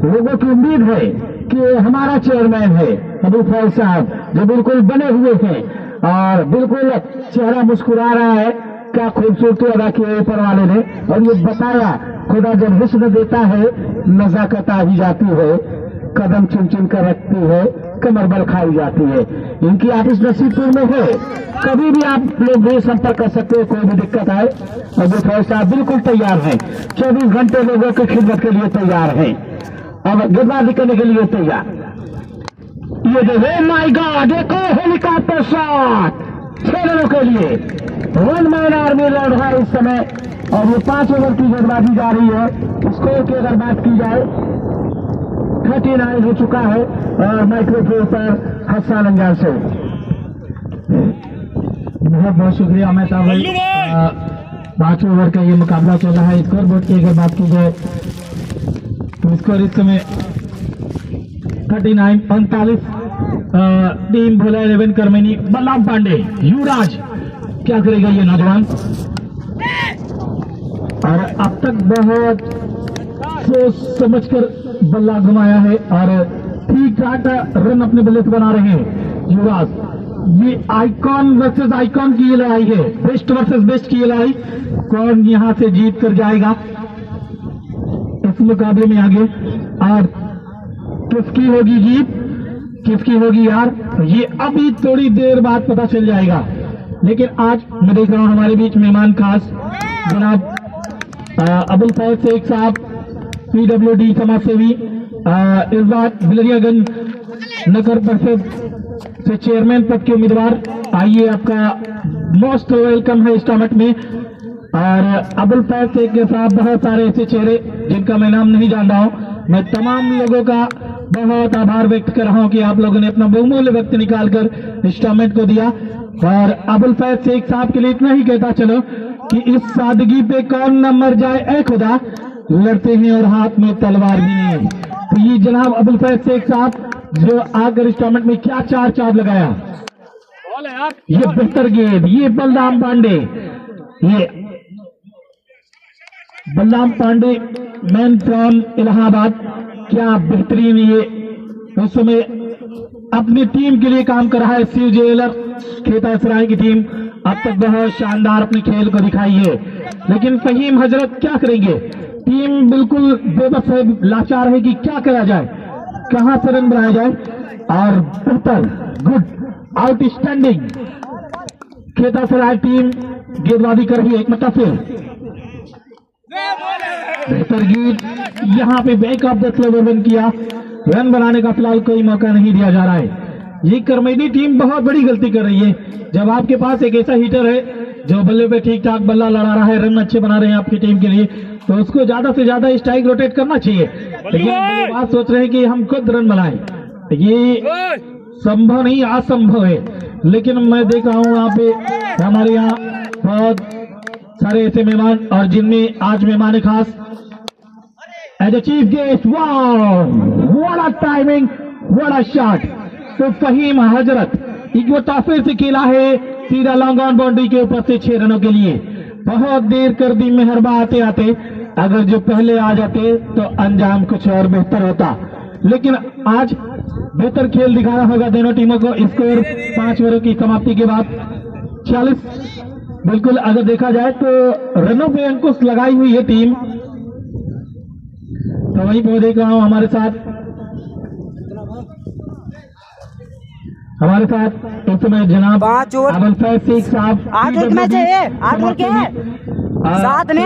लोगों की उम्मीद है कि हमारा चेयरमैन है अबुल फैज साहब जो बिल्कुल बने हुए हैं और बिल्कुल चेहरा मुस्कुरा रहा है। क्या खूबसूरती अदा की है ऊपर वाले ने और ये बताया खुदा जब हुस्न देता है नजाकत आ ही जाती है, कदम चुन चुन कर रखती है, कमर बल खाई जाती है। इनकी ऑफिस नसीबपुर में है, कभी भी आप लोग भी संपर्क कर सकते हैं, कोई भी दिक्कत आए। अबुल फैज साहब बिल्कुल तैयार हैं, 24 घंटे लोगों की खिदमत के लिए तैयार हैं, अब गेंदबाजी करने के लिए तैयार। ये देखो माय गॉड देखो हेलीकॉप्टर शॉट 6 रनों के लिए 1 मैन आर्मी लड़ रहा है इस समय और ये 5 ओवर की गेंदबाजी जा रही है। स्कोर की अगर बात की जाए 39 हो चुका है और माइक्रोफोन पर हसन अंजान से बहुत बहुत शुक्रिया अमित भाई। 5 ओवर का ये मुकाबला चल रहा है। स्कोर बोर्ड की अगर बात की जाए तो स्कोर इस समय 39-45 टीम भोला 11 करमैनी। बल्लाम पांडे युवराज क्या करेगा ये नौजवान और अब तक बहुत सोच समझकर बल्ला घुमाया है और ठीक ठाक रन अपने बल्ले से बना रहे हैं युवराज। ये आइकॉन वर्सेस आइकॉन की ये लड़ाई है, बेस्ट वर्सेस बेस्ट की ये लड़ाई, कौन यहां से जीत कर जाएगा इस मुकाबले में आगे और किसकी होगी जीत किसकी होगी यार, ये अभी थोड़ी देर बाद पता चल जाएगा। लेकिन आज मैं देख रहा हूं हमारे बीच मेहमान खास जनाब अबुल फैज शेख साहब PWD समाज सेवी, इस बार बिलरियागंज नगर परिषद से चेयरमैन पद के उम्मीदवार। आइए आपका मोस्ट वेलकम है इस टूर्नामेंट में। और अबुल फैज शेख के साथ बहुत सारे ऐसे चेहरे जिनका मैं नाम नहीं जान रहा हूं, मैं तमाम लोगों का बहुत आभार व्यक्त कर रहा हूं कि आप लोगों ने अपना बहुमूल्य वक्त निकालकर इस टूर्नामेंट को दिया। और अबुल फैज शेख साहब के लिए इतना ही कहता चलो कि इस सादगी पे कौन न मर जाए ऐ खुदा, लड़ते हैं और हाथ में तलवार भी नहीं है। तो ये जनाब अबुल फैज शेख साहब जो आकर इस टूर्नामेंट में क्या 4 चार लगाया, ये बेहतर गेंद, ये बलराम पांडे ये बलराम पांडे मैन फ्रॉम इलाहाबाद, क्या बेहतरीन ये उस समय अपनी टीम के लिए काम कर रहा है। शिव जेलर खेता सराय की टीम अब तक बहुत शानदार अपने खेल को दिखाई है, लेकिन फहीम हजरत क्या करेंगे? टीम बिल्कुल बेबस है, लाचार है कि क्या करा जाए, कहां से रन बनाया जाए। और बेहतर गुड आउटस्टैंडिंग खेता सराय टीम गेंदबाजी कर रही है। एक मतलब बेहतर गीत यहां पे back of the slower run किया, रन बनाने का फिलहाल कोई मौका नहीं दिया जा रहा है। ये करमेदी टीम बहुत बड़ी गलती कर रही है। जब आपके पास एक ऐसा हिटर है जो बल्ले पे ठीक ठाक बल्ला लड़ा रहा है, रन अच्छे बना रहे हैं आपकी टीम के लिए, तो उसको ज्यादा से ज्यादा स्ट्राइक रोटेट करना चाहिए। लेकिन बात सोच रहे हैं कि हम खुद रन बनाएं, ये संभव नहीं, असंभव है। लेकिन मैं देख रहा हूँ यहाँ पे हमारे यहाँ बहुत सारे ऐसे मेहमान, और जिनमें आज मेहमान खास as a chief guest, what a timing, what a shot. तो फहीम हजरत एक वो फिर से खेला है सीधा लॉन्ग ऑन बाउंड्री के ऊपर से 6 रनों के लिए। बहुत देर कर दी मेहरबा आते आते, अगर जो पहले आ जाते तो अंजाम कुछ और बेहतर होता। लेकिन आज बेहतर खेल दिखाना होगा दोनों टीमों को। स्कोर 5 ओवरों की समाप्ति के बाद 46 बिल्कुल अगर देखा जाए तो रनों पे अंकुश लगाई हुई है टीम। तो वहीं पर देख रहा हूं हमारे साथ इस समय जनाब
5 ओवर
अबुल फैज शेख साहब,
8 ओवर मैच है, 8 ओवर क्या है 7 ने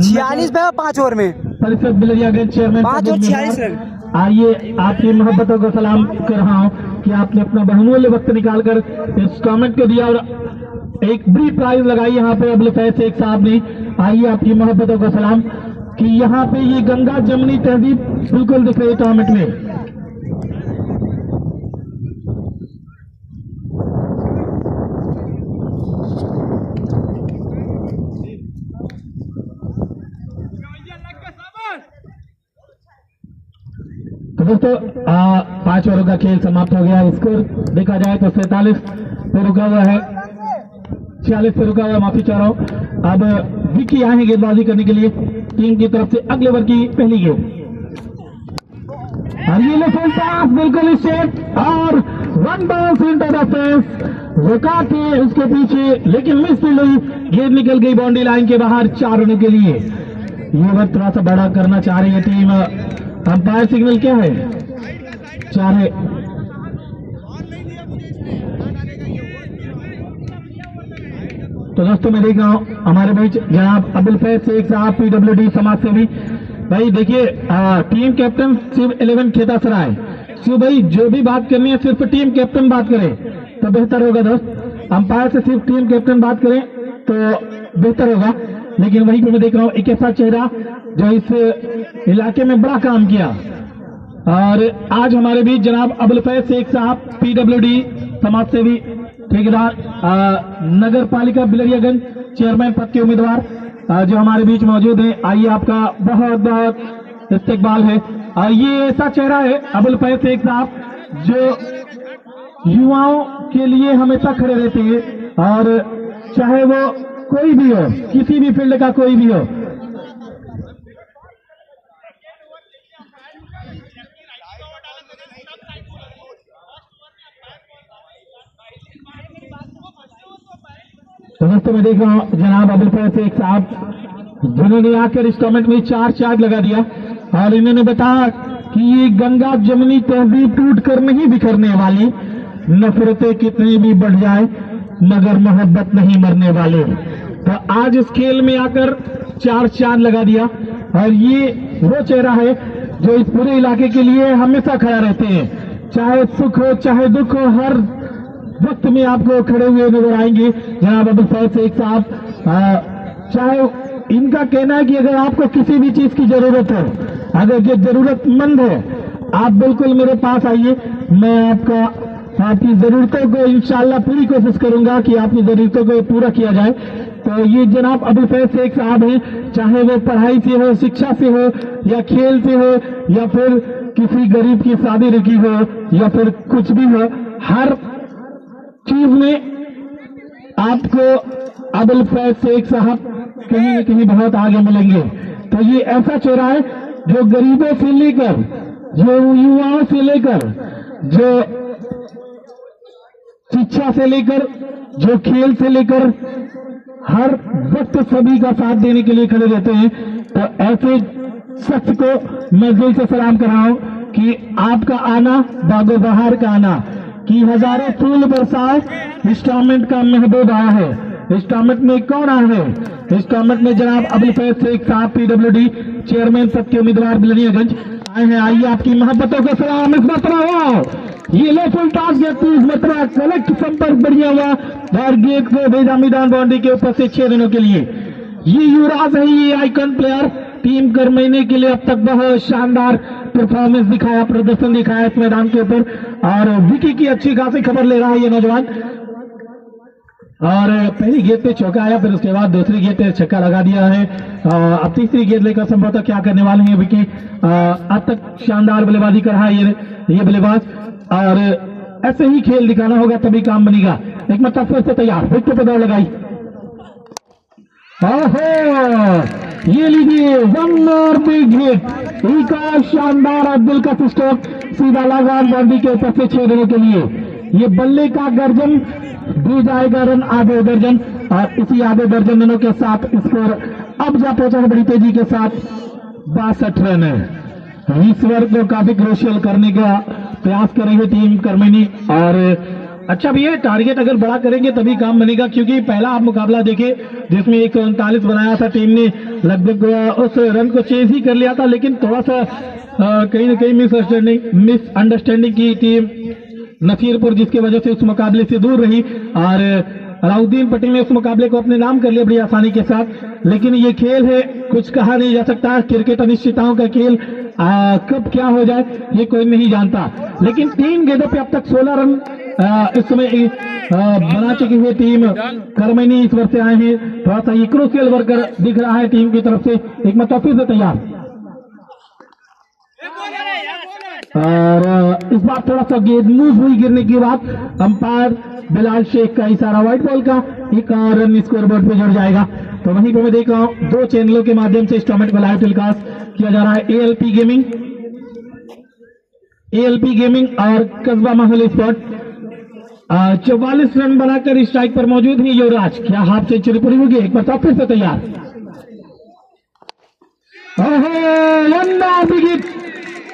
46 पे 5 ओवर में
परिषद बिलरियागंज चेयरमैन
5 और 46 रन।
आइए आपकी मोहब्बतों को सलाम कर रहा हूं कि आपने अपना बहुमूल्य वक्त निकालकर इस टूर्नामेंट को दिया और एक बड़ी प्राइज लगाई यहाँ पे अबुल फैज शेख साहब ने। आइए आपकी मोहब्बतों को सलाम कि यहाँ पे ये गंगा जमुनी तहजीब बिल्कुल दिख रही है टूर्नामेंट में। तो दोस्तों 5 ओवरों का खेल समाप्त हो गया। स्कोर देखा जाए तो 47 पे रुका हुआ है, 46 पे रुका हुआ है, माफी चाह रहा हूं। अब विकी आए हैं गेंदबाजी करने के लिए टीम की तरफ से अगले ओवर की पहली गेंद। और ये लेफ्ट पास बिल्कुल स्ट्रेट और 1 बॉल इनटू द फेंस, रुका थे उसके पीछे लेकिन मिस फील्ड हुई, गेंद निकल गई बाउंड्री लाइन के बाहर 4 रनों के लिए। ये ओवर थोड़ा सा बड़ा करना चाह रही है टीम। अंपायर सिग्नल क्या है? 4 है। तो दोस्तों मैं देख रहा हूं हमारे बीच जनाब अबुल फैज शेख साहब, पीडब्ल्यूडी समाज सेवी। भाई देखिए टीम कैप्टन शिव 11 खेता सराय। शिव भाई जो भी बात करनी है सिर्फ टीम कैप्टन बात करें तो बेहतर होगा दोस्त। अंपायर से सिर्फ टीम कैप्टन बात करें तो बेहतर होगा। लेकिन वहीं पर मैं देख रहा हूं एक ऐसा चेहरा जो इस इलाके में बड़ा काम किया, और आज हमारे बीच जनाब अबुल फैज शेख साहब, पीडब्ल्यूडी समाज सेवी, ठेकेदार, नगर पालिका बिलरियागंज चेयरमैन पद के उम्मीदवार जो हमारे बीच मौजूद हैं। आइए आपका बहुत बहुत इस्तकबाल है। और ये ऐसा चेहरा है अबुल फैज शेख साहब जो युवाओं के लिए हमेशा खड़े रहते हैं, और चाहे वो कोई भी हो, किसी भी फील्ड का कोई भी हो। तो दोस्तों मैं देख रहा हूं जनाब अबुल फैज शेख साहब जिन्होंने आकर इस टूर्नामेंट में 4 चार्ज लगा दिया, और इन्होंने बताया कि ये गंगा जमुनी तहजीब टूट कर नहीं बिखरने वाली, नफरतें कितनी भी बढ़ जाए मगर मोहब्बत नहीं मरने वाले। तो आज इस खेल में आकर 4 चांद लगा दिया, और ये वो चेहरा है जो इस पूरे इलाके के लिए हमेशा खड़ा रहते हैं, चाहे सुख हो चाहे दुख हो, हर वक्त में आपको खड़े हुए नजर आएंगे जनाब अबुल फैज शेख साहब। चाहे इनका कहना है कि अगर आपको किसी भी चीज की जरूरत हो, अगर ये जरूरतमंद है, आप बिल्कुल मेरे पास आइए, मैं आपकी जरूरतों को इंशाअल्लाह पूरी कोशिश करूंगा कि आपकी जरूरतों को पूरा किया जाए। तो ये जनाब अबुल फैज शेख साहब हैं, चाहे वो पढ़ाई से हो, शिक्षा से हो, या खेल से हो, या फिर किसी गरीब की शादी रुकी हो, या फिर कुछ भी हो, हर चीज में आपको अबुल फैज शेख साहब कहीं न कहीं बहुत आगे मिलेंगे। तो ये ऐसा चेहरा है जो गरीबों से लेकर, जो युवाओं से लेकर, जो शिक्षा से लेकर, जो खेल से लेकर हर वक्त सभी का साथ देने के लिए खड़े रहते हैं। तो ऐसे शख्स को मैं दिल से सलाम कर रहा हूं कि आपका आना बागो बहार का आना, कि हजारों फूल बरसाए, इस टूर्नामेंट का महबूब आया है। इस टूर्नामेंट में कौन आया है? इस टूर्नामेंट में जनाब अबुल फैज शेख साहब PWD चेयरमैन पद के उम्मीदवार बिलनियागंज आए हैं। आइए आपकी मोहब्बतों का सलाम इस मरतबा ये लो फुल टॉस गेट इस मरतबा कलेक्ट संपर्क बढ़िया हुआ और गेट को भेजा मैदान बाउंड्री के ऊपर से 6 रनों के लिए। ये युवराज है, ये आइकन प्लेयर टीम कर महीने के लिए अब तक बहुत शानदार परफॉर्मेंस दिखाया, प्रदर्शन दिखाया इस मैदान के ऊपर और विकी की अच्छी खासी खबर ले रहा है ये नौजवान। और पहली गेंद पे चौका आया, फिर उसके बाद दूसरी गेंद पे छक्का लगा दिया है। अब तीसरी गेंद लेकर संभवतः क्या करने वाले हैं विकी। अब तक शानदार बल्लेबाजी कर रहा है ये बल्लेबाज और ऐसे ही खेल दिखाना होगा तभी काम बनेगा। एक मतलब फिर से तैयार, विकेट पे दौड़ लगाई। ओहो, ये लीजिए वन मोर बिग हिट, एक और शानदार और दिलकश स्ट्रोक सीधा लगा बाउंड्री के ऊपर से 6 रनों के लिए। ये बल्ले का गर्जन दी जाएगा रन आधे दर्जन और इसी आधे दर्जन रनों के साथ स्कोर अब जा पहुंचा है बड़ी तेजी के साथ 62 रन है। इस वर्ग को काफी क्रूशियल करने का प्रयास कर रही है टीम करमनी और अच्छा भी है। टारगेट अगर बड़ा करेंगे तभी काम बनेगा, क्योंकि पहला आप मुकाबला देखे जिसमें 139 बनाया था टीम ने, लगभग उस रन को चेज ही कर लिया था, लेकिन थोड़ा सा कहीं न कहीं मिसअंडरस्टैंडिंग की टीम नसीरपुर, जिसकी वजह से उस मुकाबले से दूर रही और अलाउद्दीन पटेल ने उस मुकाबले को अपने नाम कर लिया बड़ी आसानी के साथ। लेकिन ये खेल है, कुछ कहा नहीं जा सकता, क्रिकेट अनिश्चितताओं का खेल, कब क्या हो जाए ये कोई नहीं जानता। लेकिन 3 गेंदों पे अब तक 16 रन इस समय बना चुकी हुई टीम करमनी इस वर्ष से आए हैं। थोड़ा सा ये क्रूशियल वर्कर दिख रहा है टीम की तरफ से। एक मतलब फिर से तैयार और इस बार थोड़ा सा गेंद मूव हुई गिरने के बाद अंपायर बिलाल शेख का इशारा व्हाइट बॉल का, एक और रन स्कोर बोर्ड पे जुड़ जाएगा। तो वहीं पे मैं देख रहा हूं 2 चैनलों के माध्यम से इस टूर्नामेंट को लाइव टेलीकास्ट किया जा रहा है। ALP गेमिंग और कस्बा माहौल स्पोर्ट। 44 रन बनाकर स्ट्राइक पर मौजूद है युवराज, क्या हाफ सेंचुरी पूरी होगी? एक बार फिर से तैयार,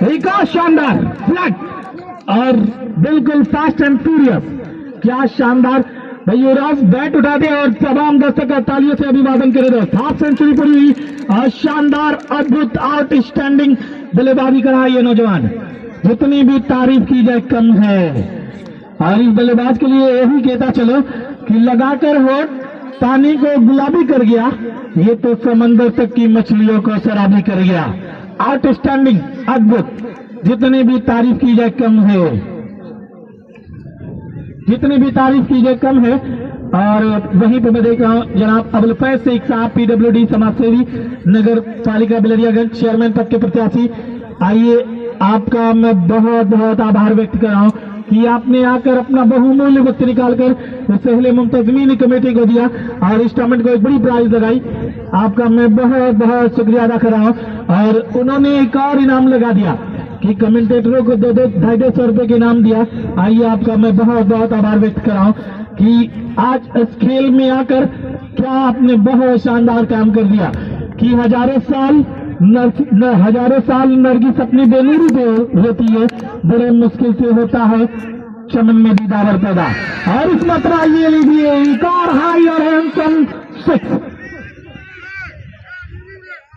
एक और शानदार फ्लैट और बिल्कुल फास्ट एंड फ्यूरियस, क्या शानदार युवराज बैट उठा दे और तमाम दर्शक तालियों से अभिवादन करे। दोस्त हाफ सेंचुरी पूरी हुई और शानदार अद्भुत आउटस्टैंडिंग बल्लेबाजी कर रहा है ये नौजवान, जितनी भी तारीफ की जाए कम है। और इस बल्लेबाज के लिए यही कहता चलो कि लगाकर होठ पानी को गुलाबी कर गया, ये तो समंदर तक की मछलियों को शराबी कर गया। आउटस्टैंडिंग, अद्भुत, जितनी भी तारीफ की जाए कम है, जितनी भी तारीफ की जाए कम है। और वहीं पर मैं देख रहा हूं जनाब अबुल फैज शेख साहब PWD समाजसेवी नगर पालिका बिलरियागंज चेयरमैन पद के प्रत्याशी। आइए आपका मैं बहुत बहुत आभार व्यक्त कर रहा हूं कि आपने आकर अपना बहुमूल्य वक्त निकालकर पहले मुंतजमीन कमेटी को दिया और इस टूर्नामेंट को एक बड़ी प्राइज लगाई। आपका मैं बहुत बहुत शुक्रिया अदा कर रहा हूं। और उन्होंने एक और इनाम लगा दिया कि कमेंटेटरों को 250 रुपए के इनाम दिया। आइए आपका मैं बहुत बहुत आभार व्यक्त कर रहा हूं कि आज इस खेल में आकर क्या आपने बहुत शानदार काम कर दिया कि हजारों साल नरगिस अपनी बेनूरी पे होती है, बड़े मुश्किल से होता है चमन में दीदावर पैदा। और इस मात्रा ये लीजिए एक और हाई और हैंडसम 6,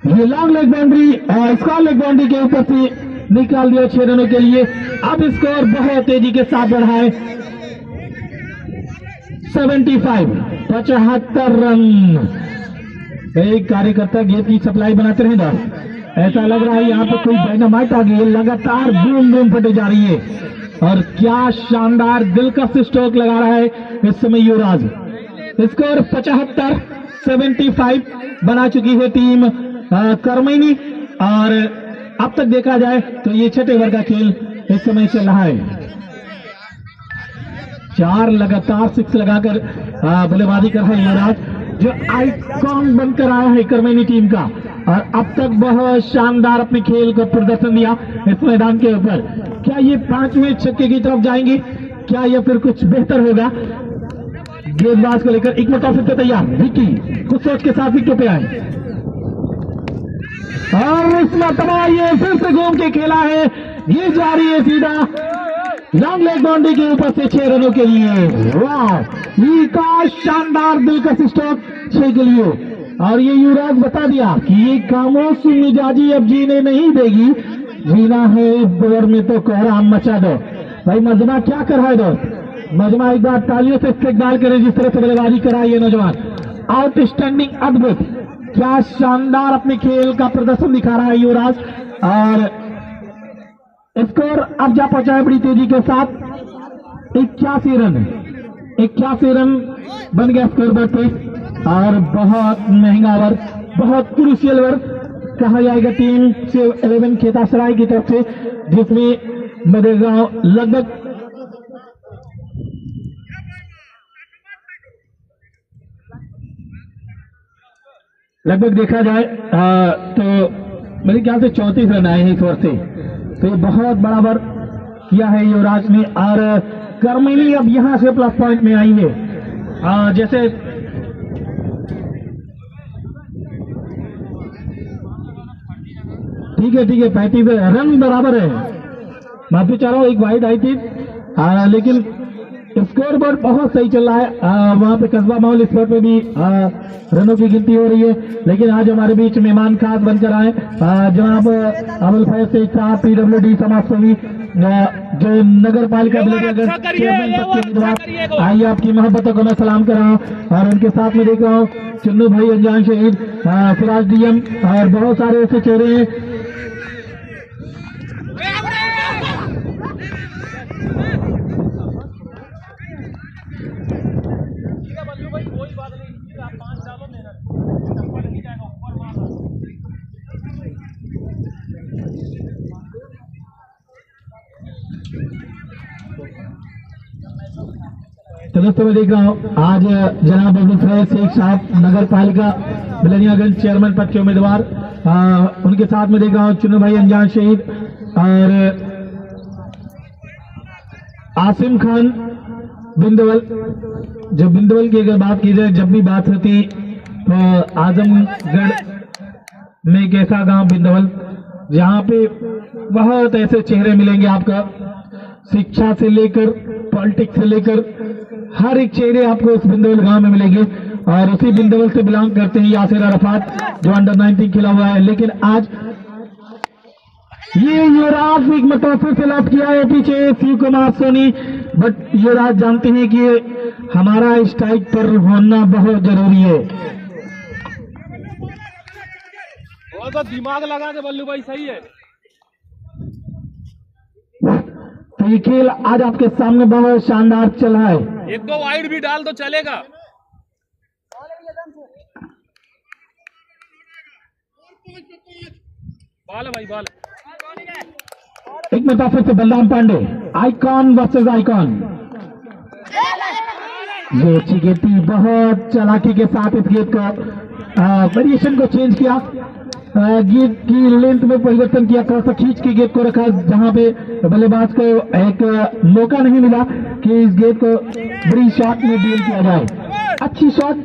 ये लॉन्ग लेग बाउंड्री और स्क्वायर लेग बाउंड्री के ऊपर से निकाल दिया 6 रनों के लिए। अब स्कोर बहुत तेजी के साथ बढ़ा है 75 रन। एक कार्यकर्ता गेंद की सप्लाई बनाते रहे ना, ऐसा लग रहा है यहाँ पे कोई डायनामाइट आ गई है, लगातार बूम बूम फटे जा रही है। और क्या शानदार दिलकश स्ट्रोक लगा रहा है इस समय युवराज। स्कोर 75 बना चुकी है टीम करमनी। और अब तक देखा जाए तो ये छठे ओवर का खेल इस समय चल रहा है। 4 लगातार 6 लगाकर बल्लेबाजी कर रहा है युवराज जो आइकॉन बनकर आया है कर्मेनी टीम का, और अब तक बहुत शानदार अपने खेल का प्रदर्शन दिया इस मैदान के ऊपर। क्या ये 5वें छक्के की तरफ जाएंगे, क्या यह फिर कुछ बेहतर होगा? गेंदबाज को लेकर एक मरतबा फिर से तैयार, विकी कुछ सोच के साथ विकेट पे आए, और इस मरतबा ये फिर से घूम के खेला है, ये जा रही है सीधा लॉन्ग लेग बाउंड्री के ऊपर से 6 रनों के लिए। वाह, ये का शानदार दिलकश स्ट्रोक 6 के लिए। और ये युवराज बता दिया कि ये खामोश मिजाजी अब जीने नहीं देगी, जीना है ओवर में तो कोहराम मचा दो। भाई मजमा क्या कर रहा है दोस्त, मजमा एक बार तालियों से इस्तेकबाल करे जिस तरह से बल्लेबाजी करा ये नौजवान, आउटस्टैंडिंग, अद्भुत, क्या शानदार अपने खेल का प्रदर्शन दिखा रहा है युवराज। और स्कोर अब जा पहुंचा है बड़ी तेजी के साथ 81 रन, 81 रन बन गया स्कोर बोर्ड पे। और बहुत महंगा ओवर, बहुत क्रूशियल ओवर कहा जाएगा टीम से 11 खेतासराय की तरफ से, जिसमें मदेगांव लगभग देखा जाए तो मेरे ख्याल से 34 रन आए हैं इस ओवर से, तो ये बहुत बड़ा ओवर किया है युवराज ने। और कर्मेली अब यहां से प्लस पॉइंट में आई है, जैसे ठीक है 35 रन बराबर है, माफी चाह रहा हूं, एक वाइड आई थी, लेकिन स्कोर बोर्ड बहुत सही चल रहा है। वहां पे कस्बा माहौल स्कोर पे भी रनों की गिनती हो रही है। लेकिन आज हमारे बीच मेहमान खास बनकर आए जनाब अबुल फैज शेख साहब, PWD समाजसेवी, जो नगर पालिका चेयरमैन पद के उम्मीदवार। आइए आपकी मोहब्बतों को मैं सलाम कर रहा हूँ। और उनके साथ में देख रहा हूँ चुन्नू भाई, अनजान शहीद, सिराज DM और बहुत सारे ऐसे चेहरे हैं। तो दोस्तों मैं देख रहा हूँ आज जनाब अबुल फैज शेख साहब नगर पालिका बिलनियागंज चेयरमैन पद के उम्मीदवार, उनके साथ में देख रहा हूँ चुन्नू भाई अनजान शहीद और आसिम खान बिंदवल। जो बिंदवल की अगर बात की जाए, जब भी बात होती तो आजमगढ़ में एक ऐसा गांव बिंदवल जहां पे बहुत ऐसे चेहरे मिलेंगे आपका, शिक्षा से लेकर पॉलिटिक्स से लेकर हर एक चेहरे आपको इस बिंदवल गांव में मिलेंगे। और उसी बिंदवल से बिलोंग करते हैं यासिर अरफात, जो अंडर 19 खेला हुआ है। लेकिन आज ये युवराज एक मतलब फिर से लौट किया है पीछे शिव कुमार सोनी, बट युवराज जानते हैं कि हमारा स्ट्राइक पर होना बहुत जरूरी है।
तो दिमाग लगा के बल्लू भाई सही है।
तो ये खेल आज आपके सामने बहुत शानदार चल रहा है।
एक दो वाइड भी डाल तो चलेगा। बॉल है भाई, बॉल।
एक मुताफिर से Balram Pandey, icon versus icon. ये अच्छी गेंद थी, बहुत चालाकी के साथ इस गेंद को वेरिएशन को चेंज किया, गेंद की लेंथ में परिवर्तन किया, थोड़ा सा खींच के गेंद को रखा जहां पे बल्लेबाज को एक मौका नहीं मिला कि इस गेंद को बड़ी शॉट में डील किया जाए। अच्छी शॉट,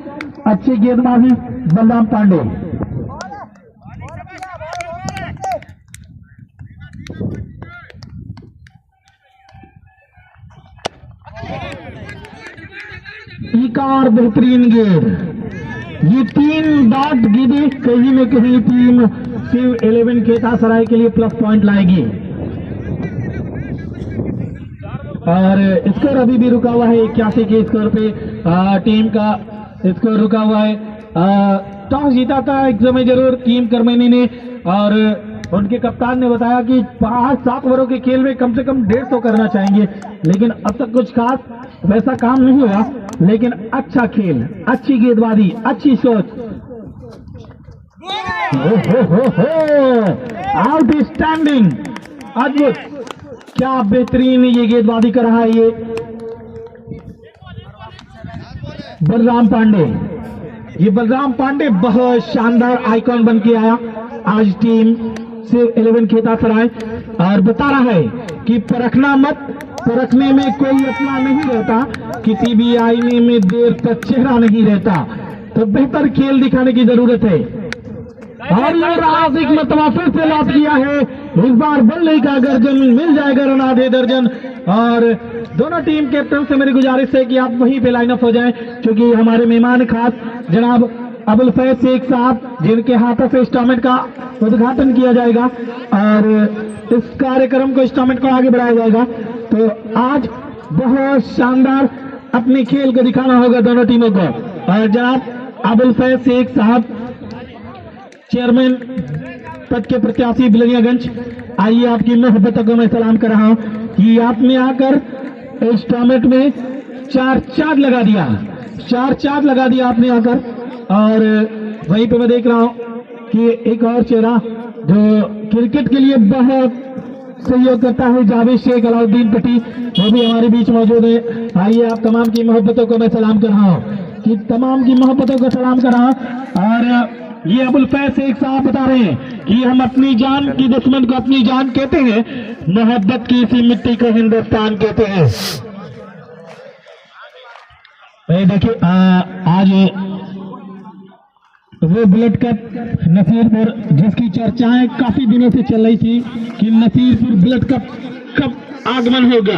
अच्छी गेंदबाजी बलराम पांडे। एक और बेहतरीन गेंद, ये 3 डॉट गेंदें कहीं न कहीं टीम शिव 11 खेतासराय के लिए प्लस पॉइंट लाएगी। और स्कोर अभी भी रुका हुआ है 81 के स्कोर पे, टीम का स्कोर रुका हुआ है। टॉस जीता था एक समय जरूर टीम कर्मेनी ने, और उनके कप्तान ने बताया कि 5-7 ओवरों के खेल में कम से कम 150 करना चाहेंगे, लेकिन अब तक कुछ खास वैसा काम नहीं हुआ। लेकिन अच्छा खेल, अच्छी गेंदबाजी, अच्छी सोच, आउटस्टैंडिंग, अद्भुत, क्या बेहतरीन ये गेंदबाजी कर रहा है ये बलराम पांडे। ये बलराम पांडे बहुत शानदार आइकॉन बन के आया आज टीम से 11 खेता सराय, और बता रहा है कि परखना मत, परखने में कोई अपना नहीं रहता, किसी भी आईने में देर तक चेहरा नहीं रहता, तो बेहतर खेल दिखाने की जरूरत है। और ये राज एक मतवा फिर से लौट किया है, इस बार बल्ले का गर्जन, मिल जाएगा रन आधे दर्जन। और दोनों टीम कैप्टन से मेरी गुजारिश है कि आप वहीं पे लाइन अप हो जाएं, क्योंकि हमारे मेहमान खास जनाब अबुल फैज शेख साहब, जिनके हाथों से इस टूर्नामेंट का उद्घाटन किया जाएगा और इस कार्यक्रम को, इस टूर्नामेंट को आगे बढ़ाया जाएगा। तो आज बहुत शानदार अपने खेल को दिखाना होगा दोनों टीमों को। और जनाब अबुल फैज शेख साहब, चेयरमैन पद के प्रत्याशी बिलरियागंज, आइए आपकी मोहब्बतों को मैं सलाम कर रहा हूं कि आपने आकर इस टूर्नामेंट में 4 चार्ज लगा दिया, 4 चार्ज लगा दिया आपने आकर। और वहीं पे मैं देख रहा हूं कि एक और चेहरा जो क्रिकेट के लिए बहुत सहयोग करता है, जावेद शेख अलाउद्दीन पट्टी, वो भी हमारे बीच मौजूद है। आइए आप तमाम की मोहब्बतों को मैं सलाम कर रहा हूँ कि तमाम की मोहब्बतों को सलाम कर रहा हूँ। और ये अबुल फैज शेख साहब बता रहे हैं कि हम अपनी जान की दुश्मन को अपनी जान कहते हैं, मोहब्बत की इसी मिट्टी को हिंदुस्तान कहते हैं। देखिए आज वो बुलेट कप नसीरपुर, जिसकी चर्चाएं काफी दिनों से चल रही थी कि नसीरपुर बुलेट कप कब आगमन होगा,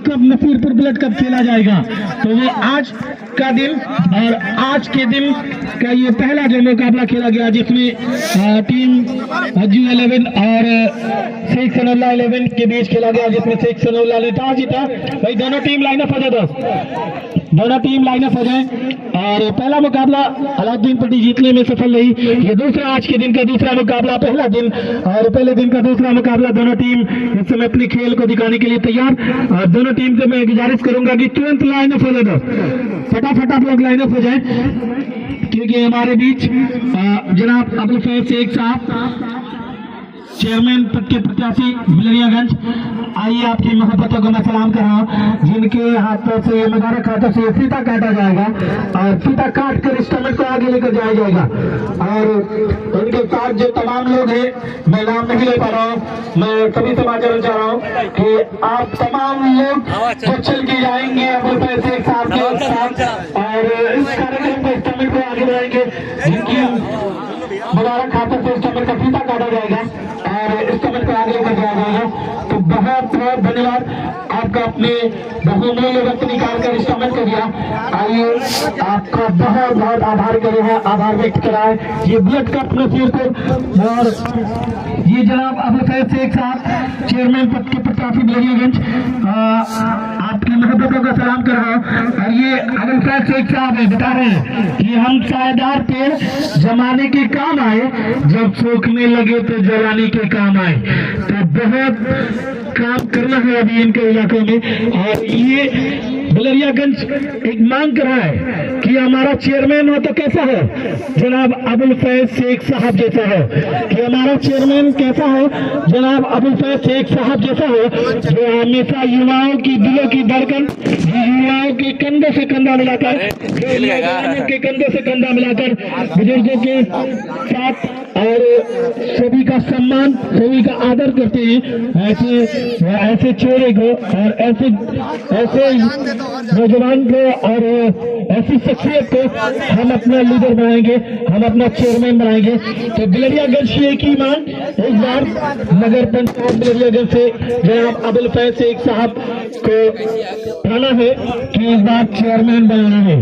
कब नसीरपुर बुलेट कप खेला जाएगा, तो वो आज का दिन और आज के दिन का ये पहला जो मुकाबला खेला गया, जिसमें टीम हज्जू 11 और शेख सनाउल्लाह 11 के बीच खेला गया, जिसमें शेख सनाउल्लाह ने टॉस जीता। भाई दोनों टीम लाइन अप हो जाए दोस्त, दोनों टीम लाइन अप हो जाए। और पहला मुकाबला अलाउद्दीन पट्टी जीतने में सफल रही, ये दूसरा आज के दिन का दूसरा मुकाबला, पहला दिन और पहले दिन का दूसरा मुकाबला। दोनों टीम इस समय अपने खेल को दिखाने के लिए तैयार। और दोनों टीम से मैं गुजारिश करूंगा कि तुरंत लाइन अप हो जाए दोस्त, फटाफट आप लोग लाइन अप हो जाए, क्योंकि हमारे बीच जनाब अबुल फैज शेख साहब, चेयरमैन पद के प्रत्याशी बिलरियागंज, आइए आपकी मोहब्बतों को मैं सलाम कर रहा हूँ, जिनके हाथों से, मुबारक हाथों से फीता काटा जाएगा और फीता काट कर इस टूर्नामेंट को आगे लेकर जाया जाएगा। और उनके साथ जो तमाम लोग हैं, मैं नाम नहीं ले पा रहा हूँ, मैं सभी समाचार चाह रहा हूँ कि आप तमाम लोग जो चल के जाएंगे अबुल फैज शेख साहब के साथ और इस कार्यक्रम को, इस टूर्नामेंट को आगे बढ़ाएंगे, जिनकी मुबारक हाथों से इस टूर्नामेंट का फीता काटा जाएगा और इस टूर्नामेंट को आगे लेकर जाया जाएगा। तो बहुत बहुत धन्यवाद आपका, अपने बहुमूल्य वक्त निकाल कर इस टूर्नामेंट को दिया। आइए आपका बहुत बहुत आभार करें, आभार व्यक्त करा है ये बुलेट कप नसीरपुर। और ये जनाब अबुल फैज शेख साहब, चेयरमैन पद के प्रत्याशी बिलरियागंज, आपकी मोहब्बतों का सलाम कर रहा हूँ। और ये अबुल फैज शेख साहब बता रहे हैं कि हम सायेदार पेड़ जमाने के काम आए, जब सूखने लगे तो जलाने के काम आए। तो बहुत काम करना है अभी इनके इलाकों में। और ये बिलरियागंज एक मांग कर रहा है कि हमारा चेयरमैन हो तो कैसा हो, जनाब अबुल फैज शेख साहब जैसा हो, कि हमारा चेयरमैन कैसा हो, जनाब अबुल फैज शेख साहब जैसा हो, जो हमेशा युवाओं की दिलों की धड़कन, युवाओं के कंधे से कंधा मिलाकर, के कंधे से कंधा मिलाकर बुजुर्गों के साथ और सभी का सम्मान, सभी का आदर करते हैं। ऐसे चेहरे को और ऐसे नौजवान को और ऐसी शख्सियत को हम अपना लीडर बनाएंगे, हम अपना चेयरमैन बनाएंगे। तो बिलरियागंज की एक ही मांग इस बार नगर पंचायत बिलरियागंज से जनाब अबुल फैज शेख साहब को कहना है कि इस बार चेयरमैन बनाना है।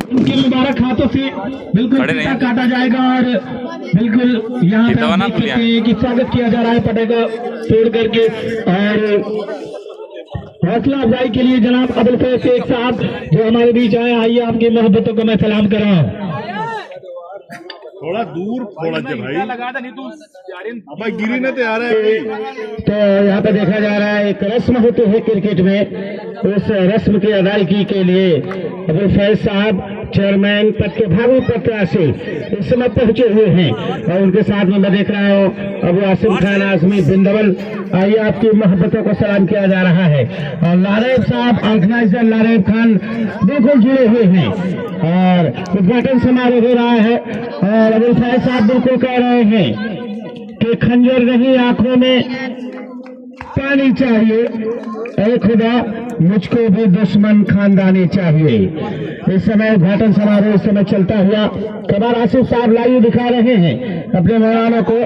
उनके मुबारक हाथों से बिल्कुल फीता काटा जाएगा और बिल्कुल यहाँ पे देख सकते हैं कि स्वागत किया जा रहा है पटाखा फोड़ करके। और हौसला अफजाई के लिए जनाब अबुल फैज शेख साहब जो हमारे बीच आए, आइए आपकी मोहब्बतों को मैं सलाम कर रहा हूँ।
थोड़ा दूर थोड़ा भाई लगा दे, नहीं तू भाई गिरी ना तैयार है।
तो यहाँ पे देखा जा रहा है एक रस्म होती है क्रिकेट में, उस रस्म की अदायगी के लिए अबुल फैज साहब चेयरमैन पद के भावी प्रत्याशी इस समय पहुंचे हुए हैं और उनके साथ में मैं देख रहा हूँ अबू आसिम खान आजमी बिंदवल। आइए आपकी मोहब्बतों को सलाम किया जा रहा है और लारेब साहब ऑर्गेनाइजर लारेब खान बिल्कुल जुड़े हुए हैं और उद्घाटन समारोह हो रहा है और अबुल फैज साहब बिल्कुल कह रहे हैं कि खंजर नहीं आंखों में पानी चाहिए, ऐ खुदा मुझको भी दुश्मन खानदानी चाहिए। इस समय उद्घाटन समारोह इस समय चलता हुआ कमर आसिफ साहब लाइव दिखा रहे हैं अपने मेहमानों को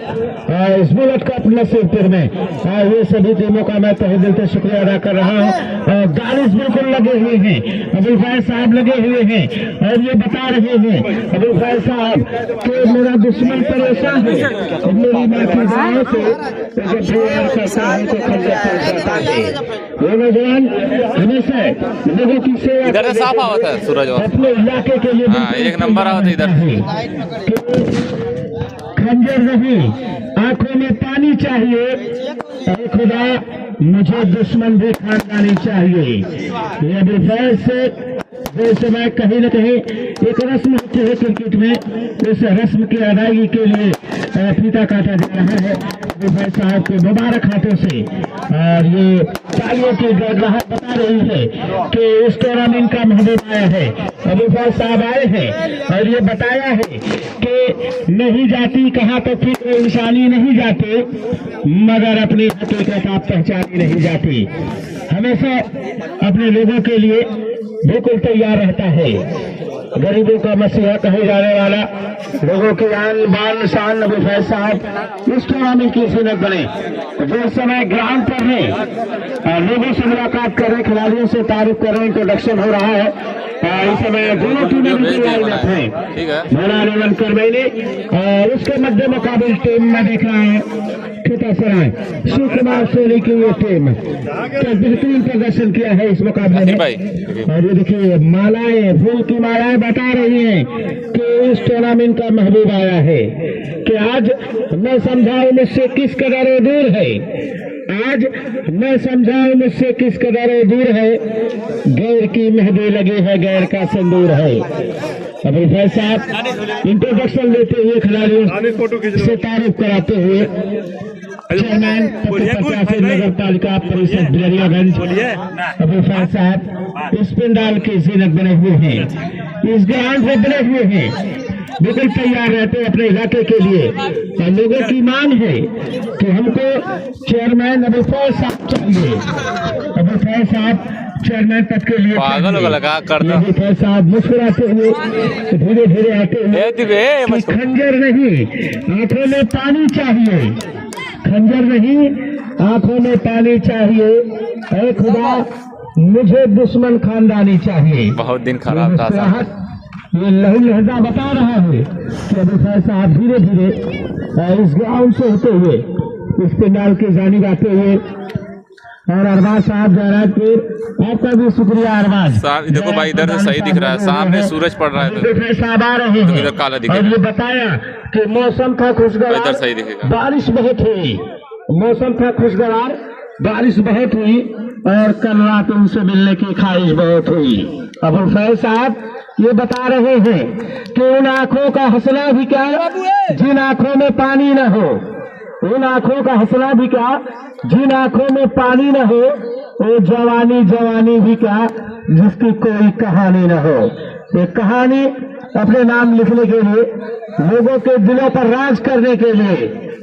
इस बुलेट कप नसीबपुर में ये सभी टीमों का मैं तहे दिल से शुक्रिया अदा कर रहा हूँ। और गालिस बिल्कुल लगे हुए हैं, अबुल फैज साहब लगे हुए हैं और ये बता रहे हैं अबुल फैज साहब कि मेरा दुश्मन परेशान है, मेरी माँ की गायों से नौजवान हमेशा लोगों की सेवा
इधर से साफ आवत है सूरज और
अपने इलाके के लिए
हाँ, एक नंबर आवत है इधर।
खंजर नहीं आंखों में पानी चाहिए, ऐ खुदा मुझे दुश्मन भी खानदानी चाहिए। ये अबुल फैज से जो समय कहीं न कहीं एक रस्म होती है क्रिकेट में, इस रस्म की अदायगी के लिए फीता काटा जा रहा है अबुल फैज साहब के मुबारक हाथों से। और ये तालियों की गड़गड़ाहट बता रही है कि इस टूर्नामेंट का महबूब आया है, अबुल फैज साहब आए हैं और ये बताया है कि नहीं जाती कहाँ तो फिक्र इंसानी नहीं जाते मगर अपनी हकीकत आप पहचानी नहीं जाती। हमेशा अपने लोगों के लिए बिल्कुल तैयार रहता है, गरीबों का मसीहा कहे जाने वाला, लोगों की आन बान शान अबुल फैज साहब इस टूर्नामेंट की जीनत बने। जो समय ग्राउंड पर है लोगों से मुलाकात कर रहे, खिलाड़ियों से तारीफ कर रहे, इंट्रोडक्शन हो रहा है। इस समय दोनों टीमें लाइनअप है, भोला रेवन करमैली और उसके मध्य मुकाबले टीम में देख रहा है छोटा सराय शिव कुमार सोनी की ये टीम तो बेहतरीन प्रदर्शन किया है इस मुकाबले में। और ये देखिए मालाएं, फूल की मालाएं बता रही हैं कि इस टूर्नामेंट का महबूब आया है कि आज मैं समझाऊं मुझसे किस कदर दूर है, आज मैं समझाऊं मुझसे किस कदर दूर है, गैर की मेहंदी लगी है गैर का सिंदूर है। अबुल फैज साहब इंट्रोडक्शन लेते हुए खिलाड़ियों से तारीफ कराते हुए चेयरमैन नगर पालिका परिषद बिलरियागंज अबुल फैज साहब इस पंडाल की जीनत बने हुए हैं, इस ग्राउंड में बने हुए हैं, बिल्कुल तैयार रहते हैं अपने इलाके के लिए। और लोगों की मांग है कि हमको चेयरमैन अबुल फैज साहब चाहिए, अबुल फैज साहब चेयरमैन पद के लिए अबुल फैज साहब मुस्कुराते हुए धीरे धीरे आते हुए खंजर नहीं आंखों में पानी चाहिए, खंजर नहीं आंखों में पानी चाहिए, ऐ खुदा मुझे दुश्मन खानदानी चाहिए।
बहुत दिन खराब था,
ये लहू लहजा बता रहा है कि अबुल फैज साहब धीरे धीरे इस ग्राउंड से होते हुए इस पंडाल की जानिब आते हुए। और अरबाज साहब जयराजपुर आपका भी शुक्रिया अरबाज
साहब। देखो भाई इधर से सही दिख रहा है, सामने सूरज पड़ रहा है,
अबुल फैज साहब आ रहे हैं
इधर काला दिख रहा
और
है।
ये बताया कि मौसम था खुशगवार,
इधर सही दिखेगा,
बारिश बहुत हुई, मौसम था खुशगवार, बारिश बहुत हुई और कल रात उनसे मिलने की ख्वाहिश बहुत हुई। अबुल फैज साहब ये बता रहे हैं कि उन आंखों का हंसना भी क्या जिन आंखों में पानी न हो, उन आंखों का हंसना भी क्या जिन आंखों में पानी न हो, वो जवानी जवानी भी क्या जिसकी कोई कहानी न हो। ये कहानी अपने नाम लिखने के लिए, लोगों के दिलों पर राज करने के लिए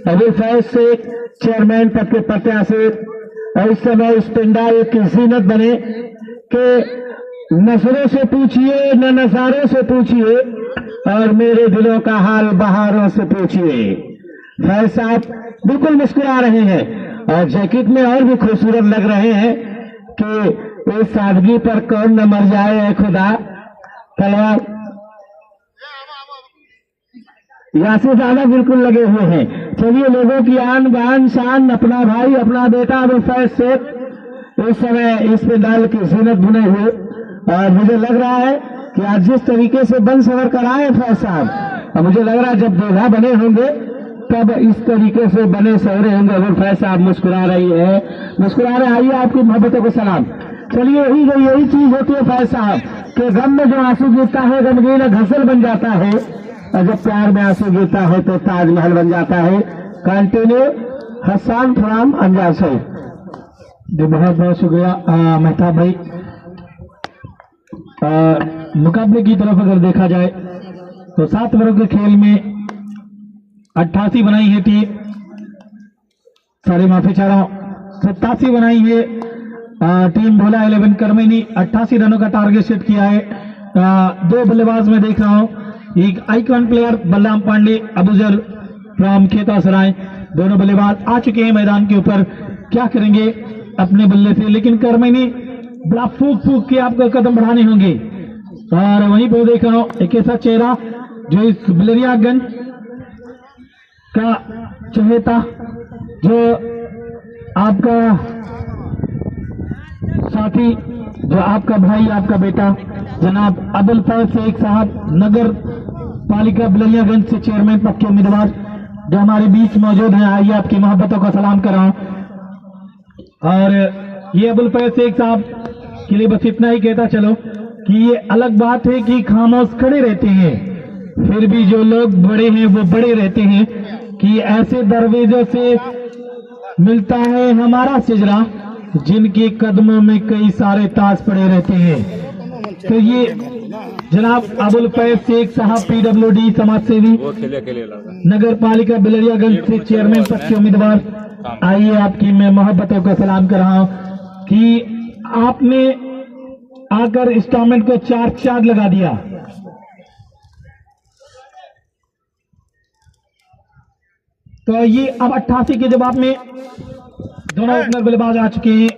अबुल फैज से चेयरमैन पद के प्रत्याशी इस समय इस पंडाल की जीनत बने कि नसरों से पूछिए न नजारों से पूछिए और मेरे दिलों का हाल बहारों से पूछिए। फैज साहब बिल्कुल मुस्कुरा रहे हैं और जैकेट में और भी खूबसूरत लग रहे हैं कि इस सादगी पर कौन न मर जाए है खुदा। तलवार यासिर ज्यादा बिल्कुल लगे हुए हैं। चलिए लोगों की आन बान शान, अपना भाई अपना बेटा अबुल फैज से इस समय इस पंडाल की जीनत बुने हुए। और मुझे लग रहा है कि आज जिस तरीके से बन सवर कर आए फैज साहब, और मुझे लग रहा है जब दूल्हा बने होंगे तब इस तरीके से बने सवरे होंगे। अबुल फैज साहब मुस्कुरा रही है, मुस्कुरा रहे। आइए आपकी मोहब्बतों को सलाम। चलिए यही चीज होती है फैज साहब कि गम में जो आंसू गिरता है गमगीन घसल बन जाता है, और जब प्यार में आंसू गिरता है तो ताजमहल बन जाता है। कंटिन्यू हसन फ्राम अंजार से। जी बहुत बहुत शुक्रिया मेहताब भाई। मुकाबले की तरफ अगर देखा जाए तो 7 वर्ग के खेल में 88 बनाई है टीम, सॉरी माफी चाह रहा हूं, 87 बनाई है टीम भोला 11 कर्मिनी। 88 रनों का टारगेट सेट किया है। 2 बल्लेबाज में देख रहा हूं, एक icon player Balram Pandey, Abuzar from Kheta Sarai, दोनों बल्लेबाज आ चुके हैं मैदान के ऊपर। क्या करेंगे अपने बल्ले से, लेकिन कर्मिनी बड़ा फूक फूक के आपको कदम बढ़ाने होंगे। और वहीं पर देख रहा हूं एक ऐसा चेहरा जो इस बिलरियागंज का चहेता, जो आपका साथी, जो आपका भाई, आपका बेटा जनाब अब्दुल फैज शेख साहब, नगर पालिका बिलरियागंज से चेयरमैन पद के उम्मीदवार, जो हमारे बीच मौजूद हैं। आइए आपकी मोहब्बतों का सलाम कर रहा हूं। और ये अब्दुल फैज शेख साहब के लिए बस इतना ही कहता चलो कि ये अलग बात है कि खामोश खड़े रहते हैं, फिर भी जो लोग बड़े हैं वो बड़े रहते हैं, कि ऐसे दरवाजों से मिलता है हमारा सिजरा जिनके कदमों में कई सारे ताज पड़े रहते हैं। तो ये जनाब अबुल फैज शेख साहब PWD समाज सेवी, नगर पालिका बिलरियागंज से चेयरमैन पद के उम्मीदवार। आइए आपकी मैं मोहब्बतों का सलाम कर रहा हूं कि आपने आकर इस टूर्नामेंट को 4 चांद लगा दिया। तो ये अब 88 के जवाब में दोनों ओपनर बल्लेबाज आ चुके हैं।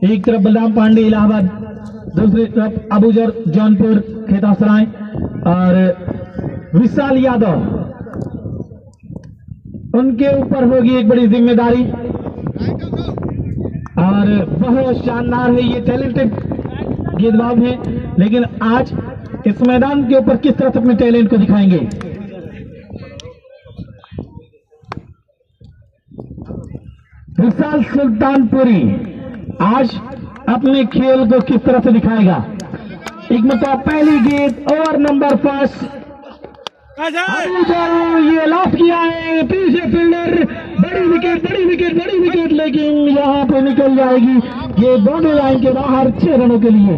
एक तरफ बलराम पांडे इलाहाबाद, दूसरी तरफ अबूजर जौनपुर खेतासराय, और विशाल यादव, उनके ऊपर होगी एक बड़ी जिम्मेदारी। और बहुत शानदार है, ये टैलेंटेड गेंदबाज है, लेकिन आज इस मैदान के ऊपर किस तरह से अपने टैलेंट को दिखाएंगे। विशाल सुल्तानपुरी आज अपने खेल को किस तरह से दिखाएगा। एक मतलब पहली गेंद और नंबर 5 ये लॉक किया है, पीछे फील्डर, बड़ी विकेट, लेकिन यहां पे निकल जाएगी ये दोनों लाइन के बाहर 6 रनों के लिए।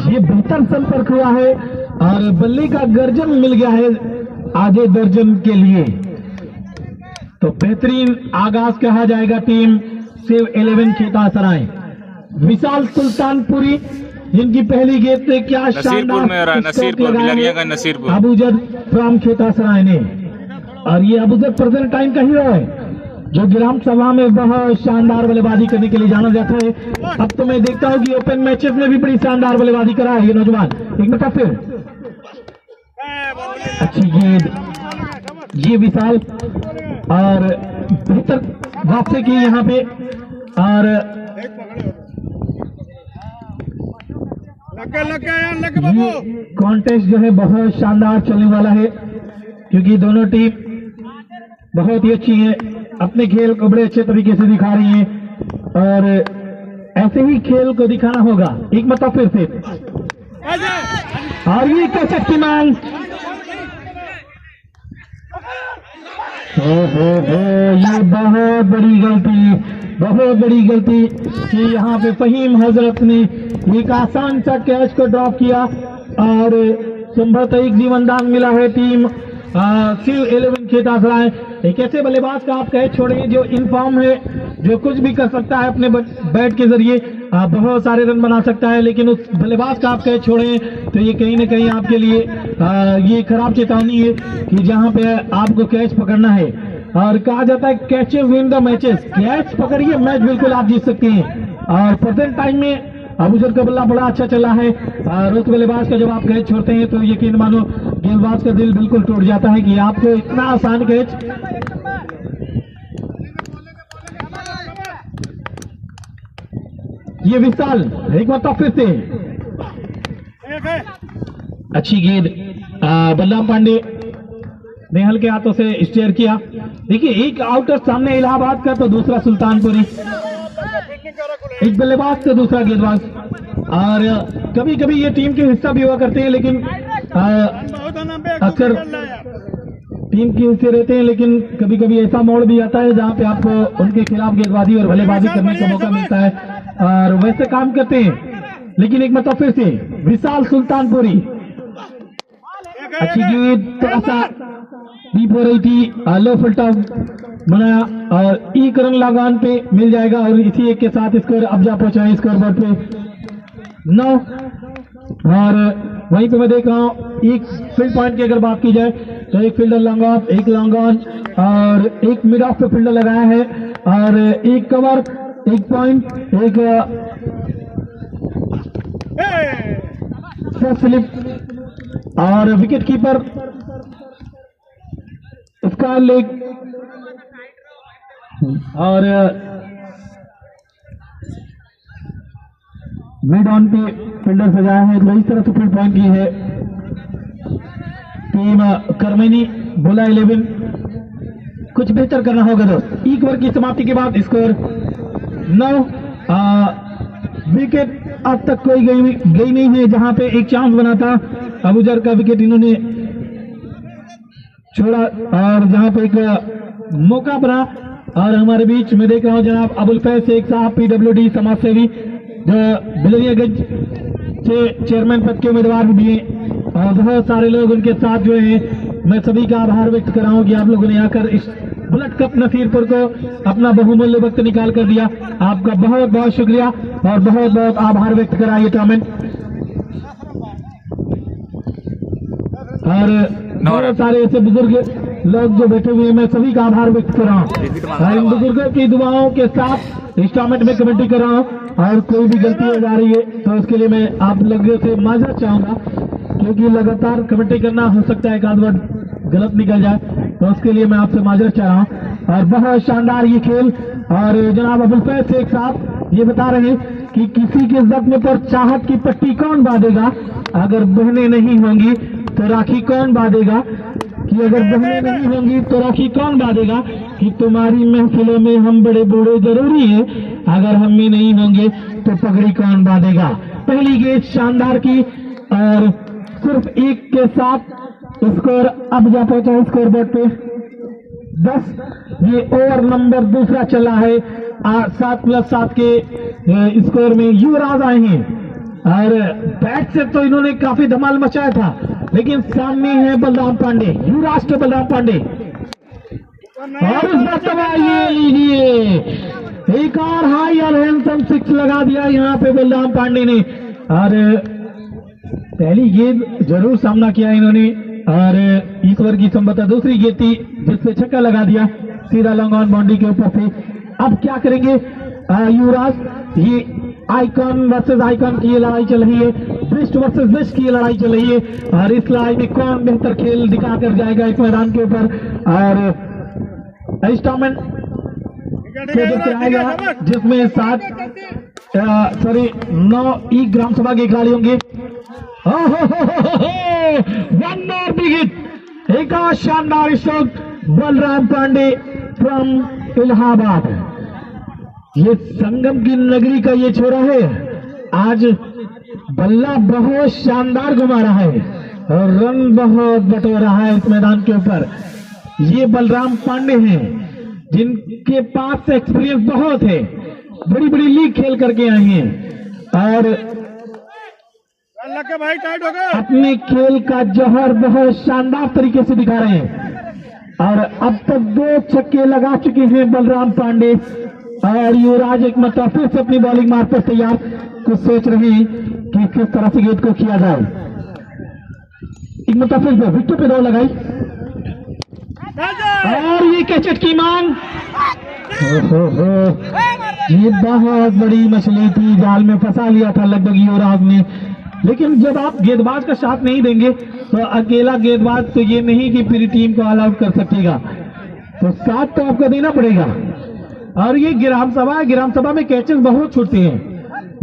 ये बेहतर संपर्क हुआ है और बल्ले का गर्जन मिल गया है आगे दर्जन के लिए। तो बेहतरीन आगाज कहा जाएगा टीम सेव 11 खेतासराय। विशाल सुल्तानपुरी जिनकी पहली गेंद से क्या शानदार
नसीरपुर
अबूजर फ्रॉम खेतासराय ने, और ये अबूजर प्रेजेंट टाइम का हीरो है जो ग्राम सभा में बहुत शानदार बल्लेबाजी करने के लिए जाना जाता है। अब तो मैं देखता हूं कि ओपन मैचेस में भी बड़ी शानदार बल्लेबाजी करा है ये नौजवान। एक मिनट फिर अच्छी गेंद, ये विशाल और बेहतर वापसी की यहाँ पे। और ये कॉन्टेस्ट जो है बहुत शानदार चलने वाला है, क्योंकि दोनों टीम बहुत ही अच्छी है, अपने खेल को बड़े अच्छे तरीके से दिखा रही है, और ऐसे ही खेल को दिखाना होगा। एक मतलब फिर से, और ये क्या शक्तिमान, ये बहुत बड़ी गलती कि यहाँ पे फहीम हजरत ने एक आसान सा कैच को ड्रॉप किया, और संभवतः एक जीवनदान मिला है टीम सेव 11 खेतासराय। एक ऐसे बल्लेबाज का आप कैच छोड़ेंगे जो इनफॉर्म है, जो कुछ भी कर सकता है अपने बैट के जरिए, बहुत सारे रन बना सकता है, लेकिन उस बल्लेबाज का आप कैच छोड़ें तो ये कहीं ना कहीं आपके लिए ये खराब चेतावनी है कि जहां पे आपको कैच पकड़ना है। और कहा जाता है catches win the matches, catch पकड़िए मैच बिल्कुल आप जीत सकते हैं। और प्रेजेंट टाइम में अबूजर का बल्ला बड़ा अच्छा चला है, और उस बल्लेबाज का जब आप कैच छोड़ते हैं तो यकीन मानो गेंदबाज का दिल बिल्कुल टूट जाता है कि आपको इतना आसान कैच। ये विशाल एक बार फिर से अच्छी गेंद, बलराम पांडे ने हल्के हाथों से स्टेयर किया। देखिए एक आउटर सामने इलाहाबाद का तो दूसरा सुल्तानपुरी, एक बल्लेबाज से दूसरा गेंदबाज। और कभी कभी ये टीम के हिस्सा भी हुआ करते हैं, लेकिन अक्सर टीम के हिस्से रहते हैं, लेकिन कभी कभी ऐसा मोड़ भी आता है जहां पे आपको उनके खिलाफ गेंदबाजी और बल्लेबाजी करने का मौका मिलता है और वैसे काम करते हैं। लेकिन एक मतलब फिर से विशाल सुल्तानपुरी, अच्छी गेंद, थोड़ा सा डीप हो रही थी, लो फुल टॉप बनाया और एक रन लगान पे मिल जाएगा और इसी एक के साथ स्कोर अब जा पहुंचा है स्कोर बोर्ड पे 9। और वहीं पे मैं देख रहा हूँ एक फील्ड पॉइंट की अगर बात की जाए तो एक फील्डर लॉन्ग ऑफ, एक लॉन्ग ऑन और एक मिड ऑफ पे फील्डर लगाया है और एक कवर, एक पॉइंट, एक स्लिप और विकेट कीपर उसका लेग और मिड ऑन पे फील्डर सजाया है। तो इस तरह से फील्ड पॉइंट की है टीम कर्मनी बोला 11। कुछ बेहतर करना होगा दोस्त। एक ओवर की समाप्ति के बाद स्कोर 9। विकेट अब तक कोई गई नहीं है। जहां पे एक चांस बना था अबूजर का विकेट इन्होंने छोड़ा और जहां पे एक मौका बना और हमारे बीच में देख रहा हूं जनाब अबुल फैज शेख साहब PWD समाज सेवी जो बिलरियागंज से चेयरमैन पद के उम्मीदवार भी हैं और बहुत सारे लोग उनके साथ जो हैं। मैं सभी का आभार व्यक्त कर रहा हूं कि आप लोगों ने आकर इस बुलेट कप नसीरपुर को अपना बहुमूल्य वक्त निकाल कर दिया। आपका बहुत बहुत शुक्रिया और बहुत बहुत आभार व्यक्त करा ये टूर्नामेंट। और बहुत सारे ऐसे बुजुर्ग लोग जो बैठे हुए हैं, मैं सभी का आभार व्यक्त कर रहा हूँ। इन बुजुर्गों की दुआओं के साथ इस टूर्नामेंट में कमेंट्री कर रहा हूँ और कोई भी गलती हो जा रही है तो उसके लिए मैं आप लोगों से माजरत चाहूंगा, क्योंकि लगातार कमेंट्री करना हो सकता है एक आध बार गलत निकल जाए, तो उसके लिए मैं आपसे माजरत चाह रहा हूँ। और बहुत शानदार ये खेल और जनाब अबुल फैज शेख साहब ये बता रहे हैं कि किसी के जख्म पर चाहत की पट्टी कौन बांधेगा, अगर बहनें नहीं होंगी तो राखी कौन बांधेगा, कि अगर बहनें नहीं होंगी तो राखी कौन बांधेगा, कि तुम्हारी महफिलों में हम बड़े बूढ़े जरूरी है, अगर हम भी नहीं होंगे तो पगड़ी कौन बांधेगा। पहली गेंद शानदार की और सिर्फ एक के साथ स्कोर अब जा पहुंचा स्कोर बोर्ड पे 10। ये ओवर नंबर दूसरा चला है 7+7 के स्कोर में युवराज आए हैं और बैट से तो इन्होंने काफी धमाल मचाया था, लेकिन सामने है बलराम पांडे, युवराज के बलराम पांडे और इस मरतबा ये लीजिए एक और हाई और हैंडसम 6 लगा दिया यहाँ पे बलराम पांडे ने। और पहली गेंद जरूर सामना किया इन्होंने और इस ओवर की संभवतः दूसरी गेंद थी जिससे छक्का लगा दिया सीधा लॉन्ग ऑन बाउंड्री के ऊपर से। अब क्या करेंगे युवराज, ये आइकॉन वर्सेस आइकॉन की ये लड़ाई चल रही है, बेस्ट वर्सेस बेस्ट की ये लड़ाई चल रही है और इस लड़ाई में कौन बेहतर खेल दिखा कर जाएगा इस मैदान के ऊपर। और इस टूर्नामेंट आएगा जिसमें 9 ई ग्राम सभा के खिलाड़ी होंगे। वन मोर विकेट, एक और शानदार स्ट्रोक बलराम पांडे फ्रॉम इलाहाबाद। ये संगम की नगरी का ये छोरा है, आज बल्ला बहुत शानदार घुमा रहा है और रन बहुत बटो रहा है इस मैदान के ऊपर। ये बलराम पांडे हैं जिनके पास एक्सपीरियंस बहुत है, बड़ी बड़ी लीग खेल करके आए हैं और
भाई टाइट हो गया,
अपने खेल का जौहर बहुत शानदार तरीके से दिखा रहे हैं। और अब तक 2 छक्के लगा चुके हैं बलराम पांडे और युवराज एक मतलब फिर से अपनी बॉलिंग मार पर तैयार, कुछ सोच रहे हैं कि किस तरह से गेंद को किया जाए। एक मतलब फिर से विकेट पे दौड़ लगाई और ये कैचेट की मांग, ये बहुत बड़ी मछली थी, जाल में फंसा लिया था लगभग युवराज ने। लेकिन जब आप गेंदबाज का साथ नहीं देंगे तो अकेला गेंदबाज तो ये नहीं कि पूरी टीम को ऑल आउट कर सकेगा, तो साथ तो आपको देना पड़ेगा। और ये ग्राम सभा में कैचेस बहुत छूटते हैं।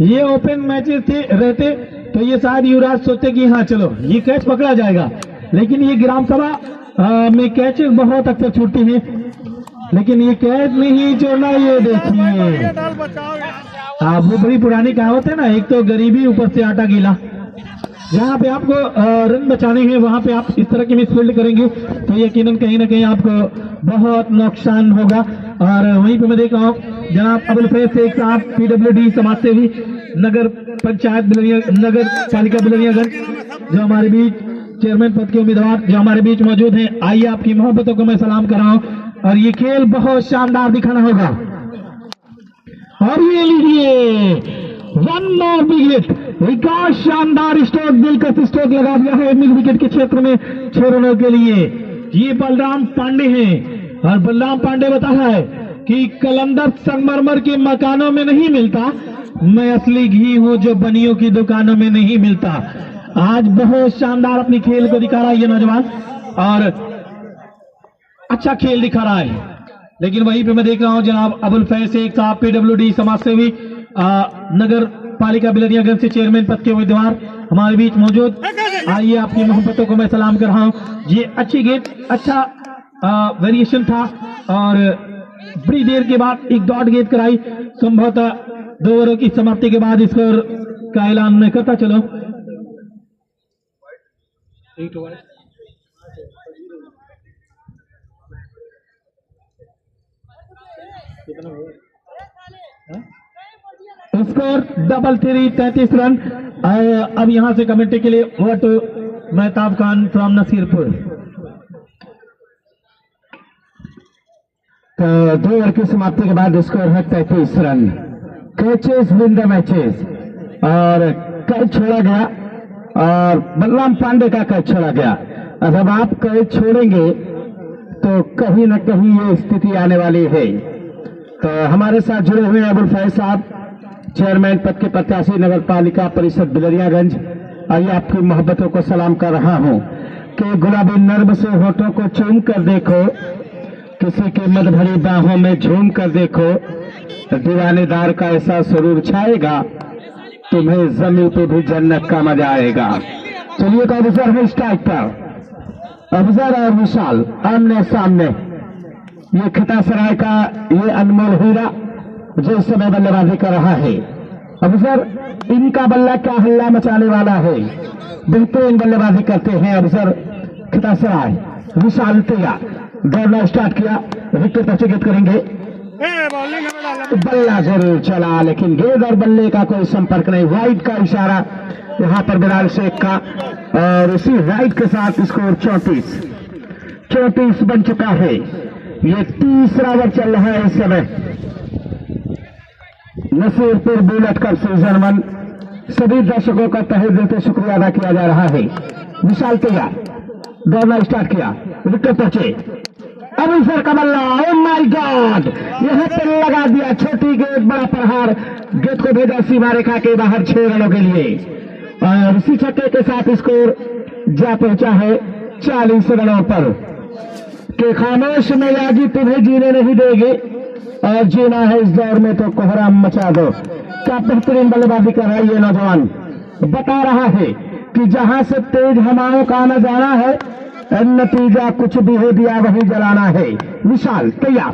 ये ओपन मैचेस थे रहते तो ये शायद युवराज सोचते कि हाँ चलो ये कैच पकड़ा जाएगा, लेकिन ये ग्राम सभा में कैचेस बहुत अक्सर छूटते हैं, लेकिन ये कैच नहीं छोड़ना। ये देखिए वो बड़ी पुरानी कहावत है ना, एक तो गरीबी ऊपर से आटा गीला। जहाँ पे आपको रन बचाने हैं वहां पे आप इस तरह की मिसफील्ड करेंगे तो यकीनन कहीं ना कहीं आपको बहुत नुकसान होगा। और वहीं पे मैं देख रहा हूँ जनाब अबुल फैज शेख साहब PWD समाज सेवी नगर पंचायत नगर पालिका बिलनियागंज, जो हमारे बीच चेयरमैन पद के उम्मीदवार जो हमारे बीच मौजूद हैं। आइए आपकी मोहब्बतों को मैं सलाम कर रहा हूँ और ये खेल बहुत शानदार दिखाना होगा। और ये लीजिए वन मोर विकेट, विकास शानदार स्ट्रोक, दिलकश स्ट्रोक लगा दिया है मिड विकेट के क्षेत्र में 6 रनों के लिए। ये बलराम पांडे हैं और बलराम पांडे बताया है कि कलंदर संगमरमर के मकानों में नहीं मिलता, मैं असली घी हूं जो बनियों की दुकानों में नहीं मिलता। आज बहुत शानदार अपनी खेल को दिखा रहा है ये नौजवान और अच्छा खेल दिखा रहा है। लेकिन वहीं पे मैं देख रहा हूं जनाब अबुल फैज शेख साहब PWD समाज सेवी नगर पालिका बिलनियागंज से चेयरमैन पद के उम्मीदवार हमारे बीच मौजूद। आइए आपकी मोहब्बतों को मैं सलाम कर रहा हूं। ये अच्छी गेंद, अच्छा वेरिएशन था और बड़ी देर के बाद एक डॉट गेंद कराई। संभवतः 2 ओवरों की समाप्ति के बाद स्कोर का ऐलान मैं करता चलो। Score 33 run. अब यहां से कमेंट्री के लिए over to Mehtab Khan from Nasirpur. तो 2 ओवर की समाप्ति के बाद स्कोर है 33 run. Catches win the matches और कैच छोड़ा गया और बलराम पांडे का कैच छोड़ा गया। अब आप कैच छोड़ेंगे तो कहीं न कहीं ये स्थिति आने वाली है। तो हमारे साथ जुड़े हुए अबुल फैज साहब, चेयरमैन पद के प्रत्याशी नगर पालिका परिषद बिलनियागंज। आइए आपकी मोहब्बतों को सलाम कर रहा हूं कि गुलाबी नर्म से होठों को चूम कर देखो, किसी के मद भरी बाहों में झूम कर देखो, दीवानेदार का ऐसा सुरूर छाएगा तुम्हें जमीन पे भी जन्नत का मजा आएगा। चलिए तो अफसर है स्ट्राइक पर, अफसर और विशाल आमने सामने। ये खितासराय का ये अनमोल हीरा जो इस समय बल्लेबाजी कर रहा है। अफसर इनका बल्ला क्या हल्ला मचाने वाला है, बेहतरीन बल्लेबाजी करते हैं अफसर खितासराय। विशाल तैयार, दौड़ना स्टार्ट किया, विकेट पर चेक करेंगे। बल्ला जरूर चला लेकिन गेंद और बल्ले का कोई संपर्क नहीं। वाइड का इशारा यहाँ पर बिलाल शेख का और इसी वाइड के साथ स्कोर 34 बन चुका है। ये 30वां ओवर चल रहा है इस समय। नसीरपुर बुलेट कप सीजन 1 सभी दर्शकों का तहे दिल से शुक्रिया अदा किया जा रहा है। विशाल तैयार, दौड़ना स्टार्ट किया, विकेट पहुंचे। अब सर का बल्ला, ओह माय गॉड, यहां पर लगा दिया। छोटी गेंद, बड़ा प्रहार, गेंद को भेजा सीमा रेखा के बाहर 6 रनों के लिए और इसी छक्के के साथ स्कोर जा पहुंचा है 40 रनों पर। के खामोश में यागी तुम्हें जीने नहीं देगी और जीना है इस दौर में तो कोहराम मचा दो। क्या बेहतरीन बल्लेबाजी कर रहा है ये नौजवान, बता रहा है कि जहां से तेज हवाओं का आना जाना है, नतीजा कुछ भी हो दिया वही जलाना है। विशाल तैयार,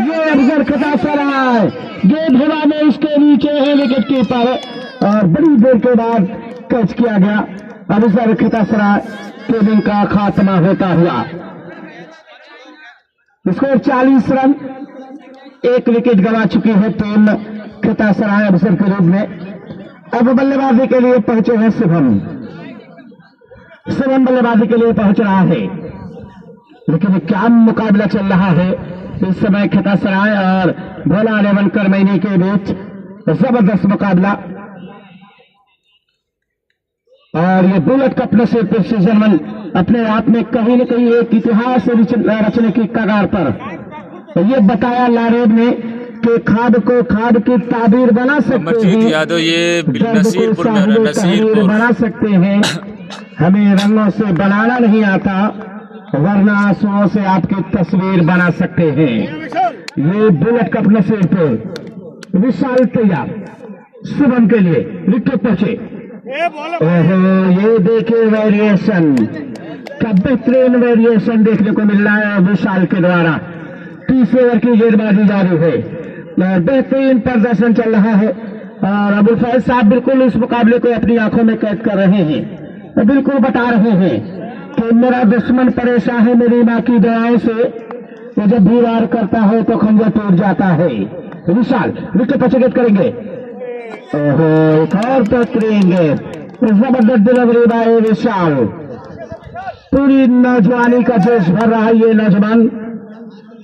ये अफसर खितासराय, गेंद हवा में इसके नीचे है विकेट कीपर और बड़ी देर के बाद कैच किया गया। अफसर खितासराय के दिन का खात्मा होता हुआ। स्कोर 40 रन, 1 विकेट गंवा चुकी है टीम खितासराय अफसर के रूप में। अब बल्लेबाजी के लिए पहुंचे हैं शिवम बल्लेबाजी के लिए पहुंच रहा है। लेकिन क्या मुकाबला चल रहा है इस समय खितासराय और भोला 11 करमैनी के बीच, जबरदस्त मुकाबला। और ये बुलेट कप नसीरपुर सीजन 1 अपने आप में कहीं न कहीं एक इतिहास रचने की कगार पर। ये बताया लारेब ने कि खाद को खाद की ताबीर बना सकते हैं,
यादव ये
नसीरपुर बना सकते हैं, हमें रंगों से बनाना नहीं आता वरना आंसुओं से आपकी तस्वीर बना सकते हैं। ये बुलेट कप नसीरपुर। विशाल तैयार, शुभम के लिए विकेट पहुंचे। ओहो, ये देखिए वेरिएशन का बेहतरीन वेरिएशन देखने को मिल रहा है विशाल के द्वारा। 30 ओवर की गेंदबाजी जारी है बेहतरीन प्रदर्शन चल रहा है और अबुल फैज साहब बिल्कुल इस मुकाबले को अपनी आंखों में कैद कर रहे हैं, बिल्कुल बता रहे हैं कि मेरा दुश्मन परेशान है मेरी माँ की दवाओं से, वो जब भी वार करता है तो खंजर टूट जाता है। विशाल विकेट पचकेट करेंगे, ओहो एक और टकरेंगे, जबरदस्त डिलीवरी बाय विशाल। पूरी नौजवानी का जोश भर रहा है ये नौजवान,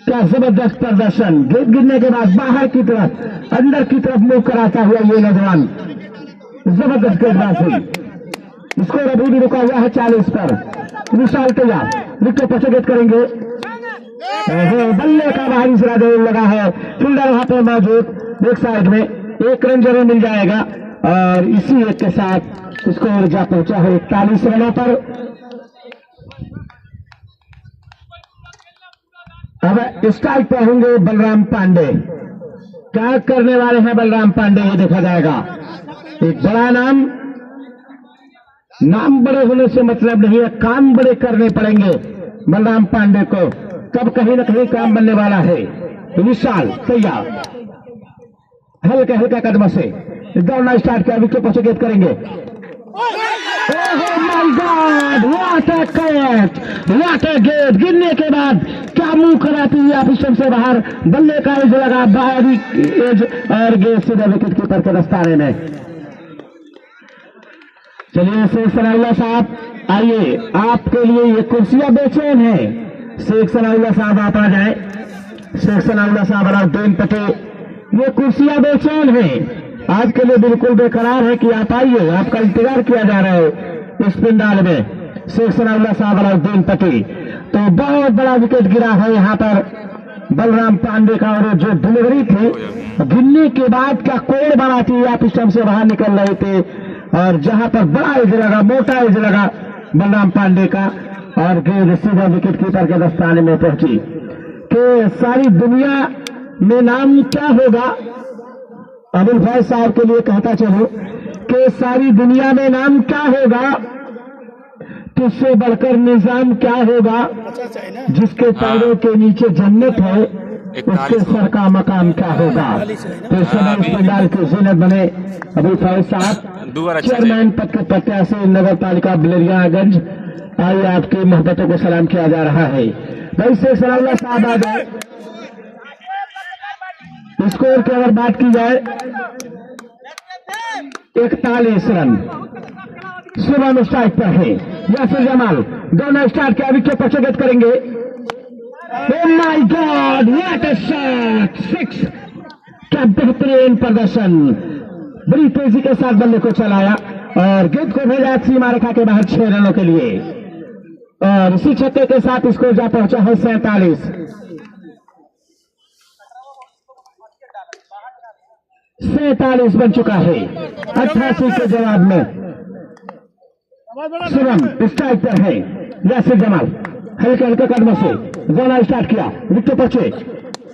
क्या जबरदस्त प्रदर्शन। गेंद गिरने के बाद बाहर की तरफ अंदर की तरफ मूव कराता हुआ ये नौजवान, जबरदस्त गेंदबाजी। स्कोर अभी भी रुका हुआ है 40 पर। विशाल तैयार, विकेट पचकेट करेंगे, बल्ले का बाहरी सिरा दौड़ लगा है, फील्डर वहां पर मौजूद एक साइड में, एक रन जरूर मिल जाएगा और इसी एक के साथ स्कोर जा पहुंचा है 41 रनों पर। अब स्ट्राइक पे होंगे बलराम पांडे, क्या करने वाले हैं बलराम पांडे ये देखा जाएगा। एक बड़ा नाम बड़े होने से मतलब नहीं है, काम बड़े करने पड़ेंगे बलराम पांडे को, तब कहीं ना कहीं काम बनने वाला है। विशाल तैयार, हल्का हल्का कदम से दौड़ना स्टार्ट किया, विकेट पचकेट करेंगे। Oh my God, what a catch, what a gate. गिरने के बाद क्या मुंह कराती है आप स्टंप से बाहर, बल्ले का एज लगा, बाहरी एज और गेट सीधा विकेट कीपर के दस्ताने में। चलिए शेख सनाउल्लाह साहब आइए, आपके लिए ये कुर्सियां बेचैन हैं। शेख सनाउल्लाह साहब आप आ जाए, शेख सनाउल्लाह साहब अलाउद्दीन पटेल, ये कुर्सियां बेचैन हैं, आज के लिए बिल्कुल बेकरार है कि आप आइए, आपका इंतजार किया जा रहा है इस पंडाल में। शेख सनाउल्लाह साहब अलाउद्दीन पटेल, तो बहुत बड़ा विकेट गिरा है यहाँ पर बलराम पांडे का, और जो डिलीवरी थी गिरने के बाद क्या कोड़ बनाती है, आप स्टंप से बाहर निकल रहे थे और जहां पर बड़ा एज लगा, मोटा एज लगा बलराम पांडे का और गेंद सीधा विकेट कीपर के दस्ताने में पहुंची। कि सारी दुनिया में नाम क्या होगा, अबुल फैज साहब के लिए कहता चलो कि सारी दुनिया में नाम क्या होगा, तुझसे बढ़कर निजाम क्या होगा, जिसके पैरों के नीचे जन्नत है उसके सर का मकाम क्या होगा। तो इस समय इस पंडाल के जीनत बने अबुल फैज साहब, चेयरमैन पद के प्रत्याशी नगर पालिका बिलरियागंज। आइए आपकी मोहब्बतों को सलाम किया जा रहा है। भाई शेख सनाउल्लाह साहब आ जाए। स्कोर की अगर बात की जाए 41 रन, शुभम स्ट्राइक पर है, यासिर जमाल दोनों स्टार्ट किया, विकेट पचकेट करेंगे। Oh my God, what a shot, 6, क्या बेहतरीन प्रदर्शन, बड़ी तेजी के साथ बल्ले को चलाया और गेंद को भेजा सीमा रेखा के बाहर 6 रनों के लिए और इसी छक्के के साथ स्कोर जा पहुंचा है 47। 47 बन चुका है 88 के जवाब में। शुभम स्ट्राइक पर है, यासिर जमाल हल्के हल्के कदमों से गोला स्टार्ट किया, विकेट पहुंचे,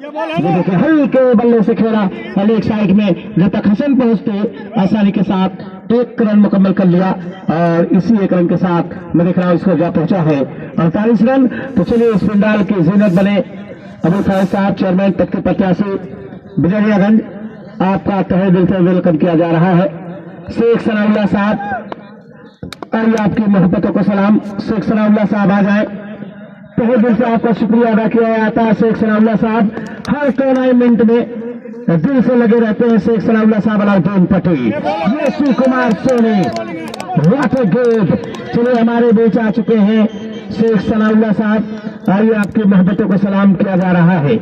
देखिए हल्के बल्ले से खेला एक साइड में, जब तक हसन पहुंचते आसानी के साथ 1 रन मुकम्मल कर लिया और इसी 1 रन के साथ मैं देख रहा हूं इसको जा पहुंचा है 48 रन। तो चलिए इस पंडाल की जीनत बने अबुल फैज साहब, चेयरमैन पद के प्रत्याशी बिलरियागंज, आपका तहे दिल से वेलकम किया जा रहा है। शेख सनाउल्लाह साहब आइए, आपकी मोहब्बतों को सलाम। शेख सनाउल्लाह साहब आ जाए, तहे दिल से आपका शुक्रिया अदा किया जाता है। शेख सनाउल्लाह साहब हर टूर्नामेंट में दिल से लगे रहते हैं। शेख सनाउल्लाह साहब Alauddin Patel, Yashvi Kumar Soni, what a gate. चलिए हमारे बीच आ चुके हैं शेख सनाउल्लाह साहब, आइए आपकी मोहब्बतों को सलाम किया जा रहा है।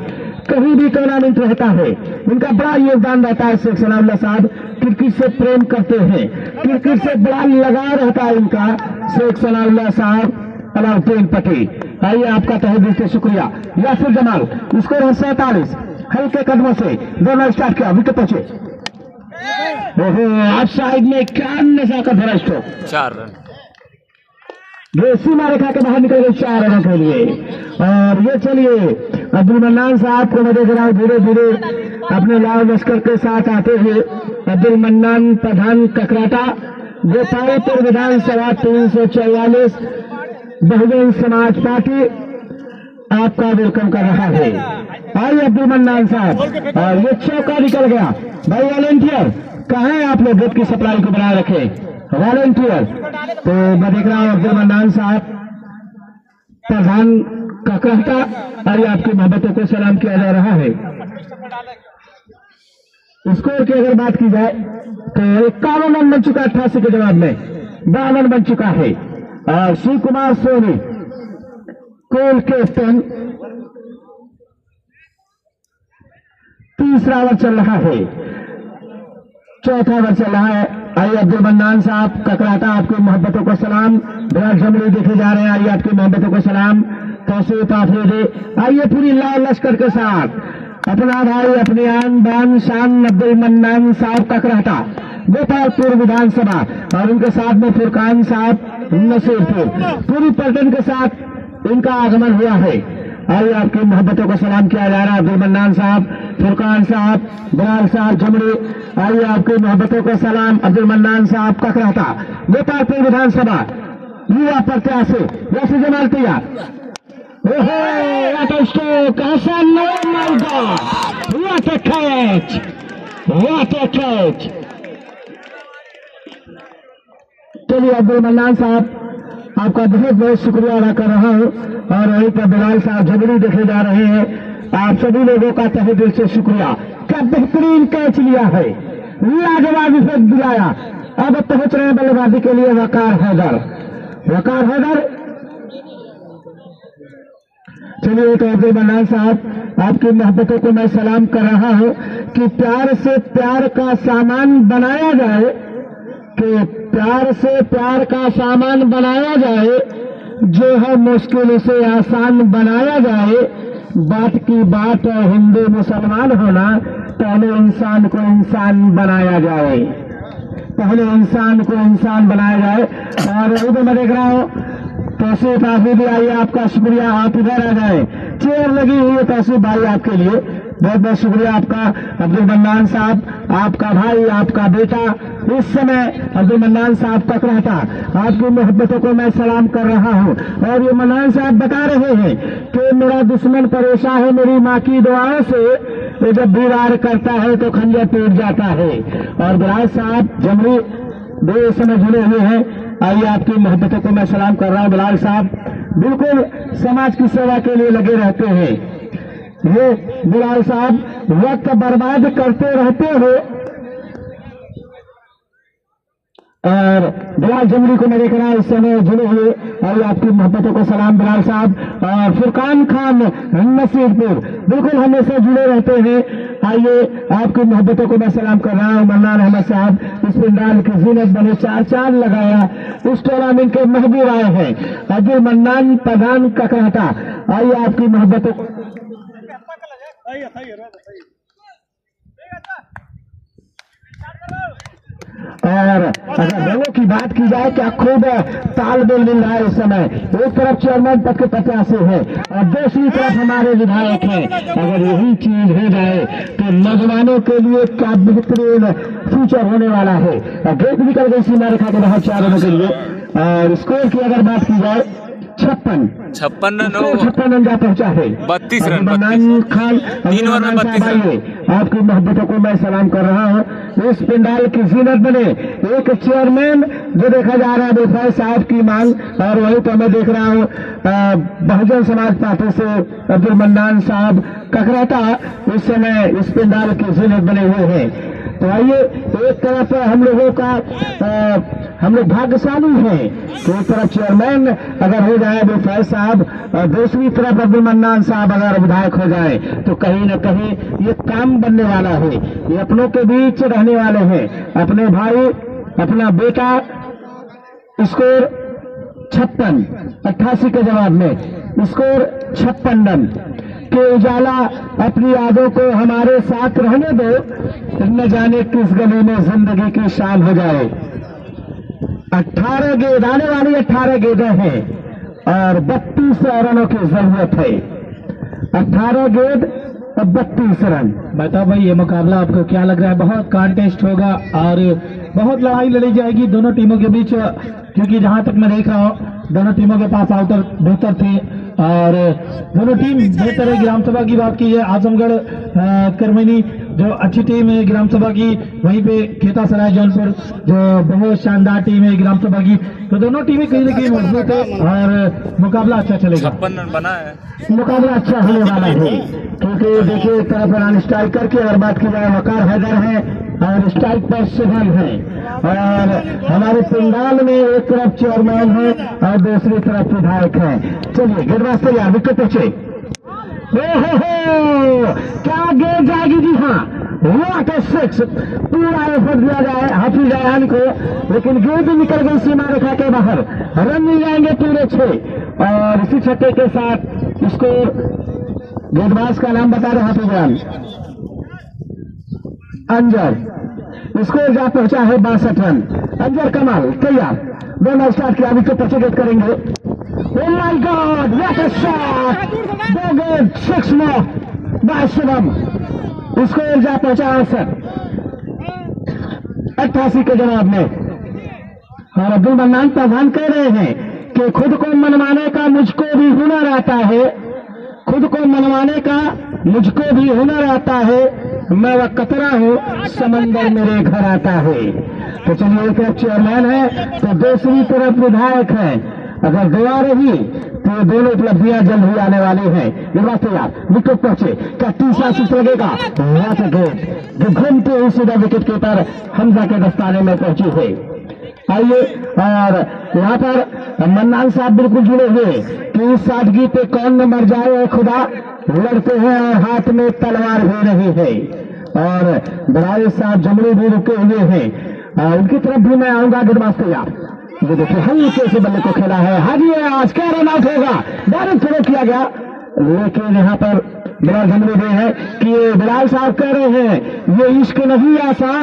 कहीं भी टूर्नामेंट रहता है इनका बड़ा योगदान रहता है। शेख सनाउल्लाह साहब क्रिकेट से प्रेम करते हैं, क्रिकेट से बड़ा लगाव रहता है इनका। शेख सनाउल्लाह साहब अलाउद्दीन पटेल, आइए आपका तहे दिल से शुक्रिया। यासिर जमाल, स्कोर है 47, हल्के कदमों से दोनों स्टार्ट किया, विकेट पहुंचे। आप साइड में क्या नजाकत भरा स्ट्रोक,
4 रन,
सीमा रेखा के बाहर निकल गए 4 रनों के लिए। और ये चलिए अब्दुल मन्नान साहब को मैं देख रहा हूँ धीरे धीरे अपने लाल लश्कर के साथ आते हुए। अब्दुल मन्नान प्रधान ककराटा, गोपालपुर विधानसभा 344 बहुजन समाज पार्टी आपका वेलकम कर रहा है। आइए अब्दुल मन्नान साहब, और ये चौका निकल गया। भाई वॉलेंटियर कहाँ है आप लोग गेट की सप्लाई को बनाए रखे वॉलेंटियर। तो मैं देख रहा हूँ अब्दुल मन्नान साहब प्रधान का कहता और आपकी मोहब्बतों को सलाम किया जा रहा है। स्कोर की अगर बात की जाए तो 51 रन बन चुका 88 के जवाब में 52 बन चुका है। और शिव कुमार सोनी कोल कैप्टन, तीसरा ओवर चल रहा है, चौथा ओवर चल रहा है। आइए अब्दुल मन्नान साहब ककराटा आपकी मोहब्बतों को सलाम। विराट जमली देखे जा रहे हैं, आइए आपकी मोहब्बतों को सलाम। तौसीफ आफरीदी आइए पूरी लाल लश्कर के साथ अपना भाई अपनी आन बान शान अब्दुल मन्नान साहब ककराटा गोपालपुर विधानसभा और उनके साथ में फुरकान साहब नसीरपुर पूरी पलटन के साथ इनका आगमन हुआ है। आइए आपकी मोहब्बतों को सलाम किया जा रहा है। अब्दुल मन्नान साहब, फुरकान साहब, बिलाल साहब जमड़ी, आइए आपकी मोहब्बतों को सलाम। अब्दुल मन्नान साहब ककराटा गोपालपुर विधानसभा युवा प्रत्याशी वैसे जमाल तैयार। What a stroke! Hassan, oh my God! What a catch! What a catch! चलिए अब्दुल मन्नान साहब आपका बहुत बहुत शुक्रिया अदा कर रहा हूँ और वहीं पर बिलाल साहब झगड़ी देखे जा रहे हैं। आप सभी लोगों का तहे दिल से शुक्रिया। क्या बेहतरीन कैच लिया है, लाजवाब इफेक्ट दिलाया। अब पहुंच रहे हैं बल्लेबाजी के लिए वकार हैदर। वकार हैदर चलिए तो अब्दुल मन्नान साहब आपकी मोहब्बतों को मैं सलाम कर रहा हूं कि प्यार से प्यार का सामान बनाया जाए, कि प्यार से प्यार का सामान बनाया जाए, जो है मुश्किल से आसान बनाया जाए। बात की बात है हिंदू मुसलमान होना, पहले इंसान को इंसान बनाया जाए, पहले इंसान को इंसान बनाया जाए। और इधर मैं देख रहा हूँ तौसीफ आफरीदी, आइए आपका शुक्रिया, आप इधर आ जाए। चेयर लगी हुई है तौसीफ भाई आपके लिए, बहुत बहुत शुक्रिया आपका। अब्दुल मन्नान साहब आपका भाई, आपका बेटा इस समय अब्दुल मन्नान साहब ककराटा आपकी मोहब्बतों को मैं सलाम कर रहा हूं। और ये मन्नान साहब बता रहे हैं कि मेरा दुश्मन परेशान है मेरी माँ की दुआओं से, वो जब भी वार करता है तो खंजर टूट जाता है। और बिलाल साहब जमरी दो समय जुड़े हुए हैं, आइए आपकी मोहब्बतों को मैं सलाम कर रहा हूं। बिलाल साहब बिल्कुल समाज की सेवा के लिए लगे रहते हैं। ये बिलाल साहब वक्त बर्बाद करते रहते हो। और बिलाल जमरी को मैं देख रहा हूं इस समय जुड़े हुए, आइए आपकी मोहब्बतों को सलाम बिलाल साहब। और फुरकान खान नसीरपुर बिल्कुल हमेशा जुड़े रहते हैं, आइए आपकी मोहब्बतों को मैं सलाम कर रहा हूं। मन्नान अहमद साहब इस पिंडाल की जीनत बने 4 चांद लगाया, इस टूर्नामेंट के महबूब आए हैं। अब्दुल मन्नान प्रधान ककराटा, आइए आपकी मोहब्बतों को। और अगर रंगों की बात की जाए क्या खूब तालमेल मिल रहा है इस समय। एक तरफ चेयरमैन पद के प्रत्याशी है और दूसरी तरफ हमारे विधायक हैं। अगर यही चीज हो जाए तो नौजवानों के लिए क्या बेहतरीन फ्यूचर होने वाला है। गेट निकल गई सीमा रेखा के बाहर 4 रनों के लिए। और स्कोर की अगर बात की जाए 56 रन जा पहुंचा है।
32 रन
मन्नान खान
3 ओवर में 32 रन।
आपकी मोहब्बतों को मैं सलाम कर रहा हूं। इस पिंडाल की जीनत बने एक चेयरमैन जो देखा जा रहा है बेफाय साहब की मांग, और वहीं पर मैं देख रहा हूं बहुजन समाज पार्टी से अब्दुल मन्नान साहब ककराटा इस समय इस पिंडाल की जीनत बने हुए हैं। तो आइए एक तरफ हम लोगों का हम लोग भाग्यशाली हैं कि एक तरफ चेयरमैन अगर हो जाए बेफाय साहब और दूसरी तरफ अब्दुल मन्नान साहब अगर विधायक हो जाए तो कहीं न कहीं ये काम बनने वाला है। ये अपनों के बीच रहने वाले हैं, अपने भाई अपना बेटा। स्कोर 56 88 के जवाब में स्कोर 56 रन के उजाला अपनी यादों को हमारे साथ रहने दो, न जाने किस गली में जिंदगी की शाम हो जाए। 18 गेंद आने वाली 18 गेंदें हैं और 32 रनों की जरूरत है। 18 गेंद और 32 रन।
बताओ भाई ये मुकाबला आपको क्या लग रहा है? बहुत कॉन्टेस्ट होगा और बहुत लड़ाई लड़ी जाएगी दोनों टीमों के बीच, क्योंकि जहां तक मैं देख रहा हूं दोनों टीमों के पास आउटर बेहतर थे और दोनों टीम बेहतर है। ग्राम सभा की बात की है, आजमगढ़ करमनी जो अच्छी टीम है ग्राम सभा की, वहीं पे खेता सराय जौनपुर जो बहुत शानदार टीम है ग्राम सभा की। तो दोनों टीमें कहीं ना कहीं मजबूत है और मुकाबला अच्छा चलेगा।
56 रन बना है।
मुकाबला अच्छा होने वाला है, क्योंकि देखिए एक तरफ रन स्ट्राइकर की अगर बात की जाए वकार हैदर है और स्ट्राइक पर शुभम है, और हमारे पिंडाल में एक तरफ चेयरमैन है और दूसरी तरफ विधायक है। चलिए गेंदबाज तैयार, विकेट पहुंचे। हो क्या गेंद जाएगी, जी हाँ, व्हाट अ सिक्स। पूरा एफर्ट दिया जाए हाफिज अयान को, लेकिन गेंद निकल गई सीमा रेखा के बाहर। रन मिल जाएंगे पूरे 6 और इसी छक्के के साथ स्कोर। गेंदबाज का नाम बता रहे हाफिज अयान अंजर, स्कोर जा पहुंचा है 62 रन। अंजर कमाल तैयार, दोनों स्टार्ट किया, विकेट पहुंचे गेट करेंगे। Oh my God! What a shot! दो गेंद 6 में बाय शुभम, स्कोर जा पहुंचा 88 के जवाब में। और अब्दुल मन्नान प्रधान कह रहे हैं कि खुद को मनवाने का मुझको भी हुनर आता है, खुद को मनवाने का मुझको भी हुनर आता है, मैं वह कतरा हूं समंदर मेरे घर आता है। तो चलिए एक तरफ चेयरमैन है तो दूसरी तरफ विधायक है, अगर दुआ रही तो ये दोनों उपलब्धियां जल्द ही आने वाली हैं। गेंदबाज तैयार, विकेट पहुंचे, क्या तीसरा सिक्स लगेगा? व्हाट अ गेंद जो घूमते हुए सीधा विकेट कीपर हमजा के दस्ताने में पहुंची है। आइए, और यहाँ पर मन्नान साहब बिल्कुल जुड़े हुए कि इस सादगी पे कौन न मर जाए खुदा, लड़ते हैं और हाथ में तलवार भी नहीं है। और बड़ाई साहब जमड़ी भी रुके हुए हैं, उनकी तरफ भी मैं आऊंगा। गेंदबाज तैयार, ये देखिए हल्के से बल्ले को खेला है, हाजी आज क्या रन आउट होगा, डायरेक्ट थ्रो किया गया। लेकिन यहाँ पर बिलाल जमड़ी भी है कि ये बिलाल साहब कह रहे हैं ये इश्क नहीं आसा,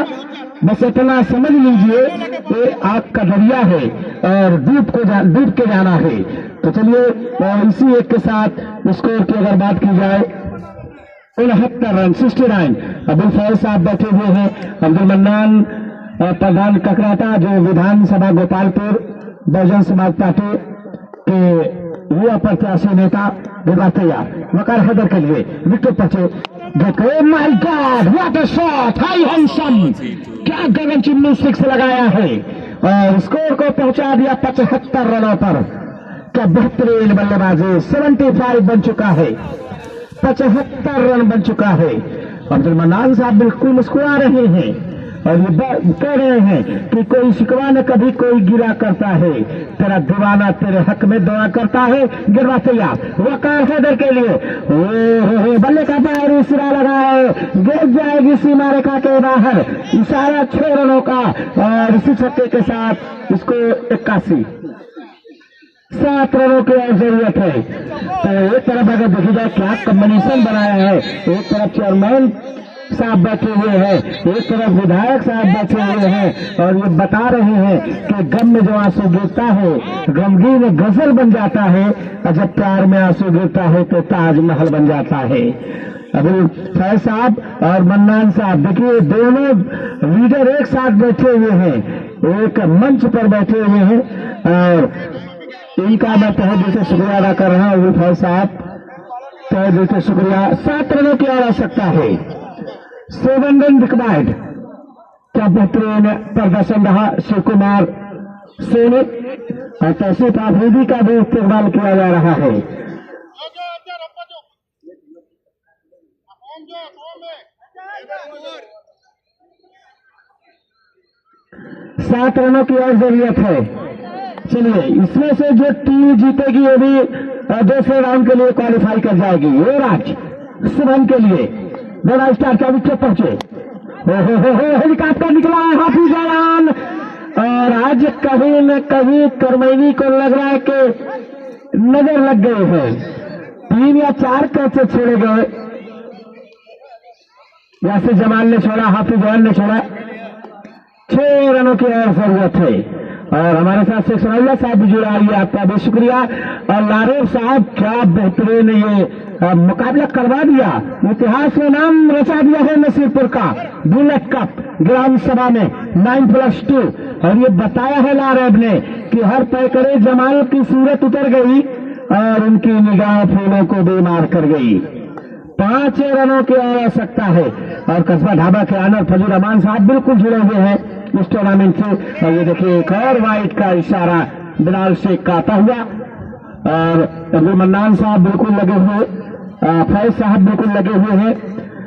बस इतना समझ लीजिए ये आग का दरिया है और डूब के जाना है। तो चलिए इसी एक के साथ स्कोर की अगर बात की जाए 69 रन 69। अब्दुल फैज साहब बैठे हुए हैं, अब्दुल मन्नान प्रधान ककराटा जो विधानसभा गोपालपुर बहुजन समाज पार्टी के युवा प्रत्याशी नेता। गेंदबाज तैयार, वकार हैदर के लिए, विकेट पहुंचे। My God what a shot, high handsome, क्या गगन चिन्नी सिक्स लगाया है और स्कोर को पहुंचा दिया 75 रनों पर। क्या बेहतरीन बल्लेबाजी, 75 बन चुका है, 75 रन बन चुका है। अब्दुल मन्नान साहब बिल्कुल मुस्कुरा रहे हैं और ये कह रहे हैं कि कोई शिकवा न कभी कोई गिरा करता है, तेरा दीवाना तेरे हक में दुआ करता है। गिरवा तैयार, वकार हैदर के लिए, ओ बल्ले का पैर इशारा लगा है, गेंद जाएगी सीमा रेखा के बाहर, इशारा 6 रनों का और इसी छक्के के साथ इसको 81 7 रनों की और जरूरत है। तो एक तरफ अगर देखी जाए क्या कॉम्बिनेशन बनाया है, एक तरफ चेयरमैन साहब बैठे हुए हैं, एक तरफ विधायक साहब बैठे हुए हैं और ये बता रहे हैं कि गम में जो आंसू गिरता है गमगीन गजल बन जाता है, और जब प्यार में आंसू गिरता है तो ताजमहल बन जाता है। अब्दुल फैज साहब और मन्नान साहब देखिए दोनों लीडर एक साथ बैठे हुए हैं, एक मंच पर बैठे हुए हैं और इनका मैं तहे दिल से शुक्रिया अदा कर रहा हूँ। अब्दुल फैज साहब तहे दिल से शुक्रिया। 7 रनों की आवश्यकता है, 7 रन रिक्वायर्ड। क्या बेहतरीन प्रदर्शन रहा शिव कुमार सोनी और तहसीफ आफरीदी का भी इस्तेमाल किया जा रहा है। 7 रनों की और जरूरत है। चलिए इसमें से जो टीम जीतेगी वो भी दूसरे राउंड के लिए क्वालिफाई कर जाएगी। ये राज शुभम के लिए दोनों स्टार का विकेट पहुंचे, हेलीकॉप्टर निकला है हाफिज अयान और आज कहीं न कहीं करमैनी को लग रहा है कि नजर लग गए हैं। 3 या 4 कैसे छोड़े गए, यासिर जमाल ने छोड़ा, हाफिज अयान ने छोड़ा। 6 रनों की और जरूरत है और हमारे साथ शेख सनाउल्लाह साहब भी जुड़ा है, आपका भी शुक्रिया। और लारेब साहब क्या बेहतरीन ये मुकाबला करवा दिया, इतिहास में नाम रचा दिया है नसीरपुर का बुलेट कप ग्राम सभा में 9+2। और ये बताया है लारेब ने कि हर पैकरे जमाल की सूरत उतर गई और उनकी निगाह फूलों को बेमार कर गई। 5 रनों की आवश्यकता है और कस्बा ढाबा के ऑनर फजल रहमान साहब बिल्कुल जुड़े हुए हैं इस टूर्नामेंट से। और ये देखिए एक और वाइट का इशारा बिलाल शेख का आता हुआ और अब्दुल मन्नान साहब बिल्कुल लगे हुए, फैज साहब बिल्कुल लगे हुए हैं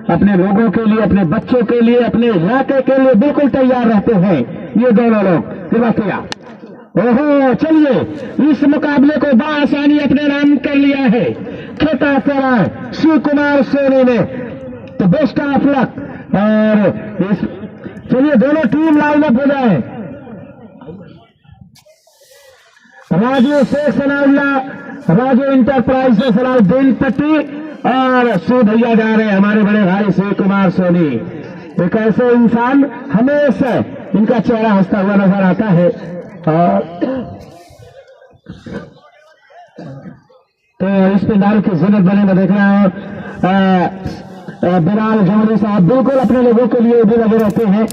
अपने लोगों के लिए, अपने बच्चों के लिए, अपने इलाके के लिए बिल्कुल तैयार रहते हैं ये दोनों लोग। ओहो, चलिए इस मुकाबले को बआसानी अपने नाम कर लिया है खेता सराय शिव कुमार सोनी ने। तो बेस्ट ऑफ लक। और चलिए दोनों टीम लाइन अप हो जाए। राजू शेख सनाउल्ला, राजू इंटरप्राइज से सलाउद्दीन पट्टी और शिव भैया जा रहे हैं हमारे बड़े भाई शिव कुमार सोनी। एक ऐसे इंसान हमेशा इनका चेहरा हंसता हुआ नजर आता है। तो इस पंडाल की जिन्नत बने में देख रहा हूं बिलाल जौहरी साहब बिल्कुल अपने लोगों के लिए भी लगे रहते हैं।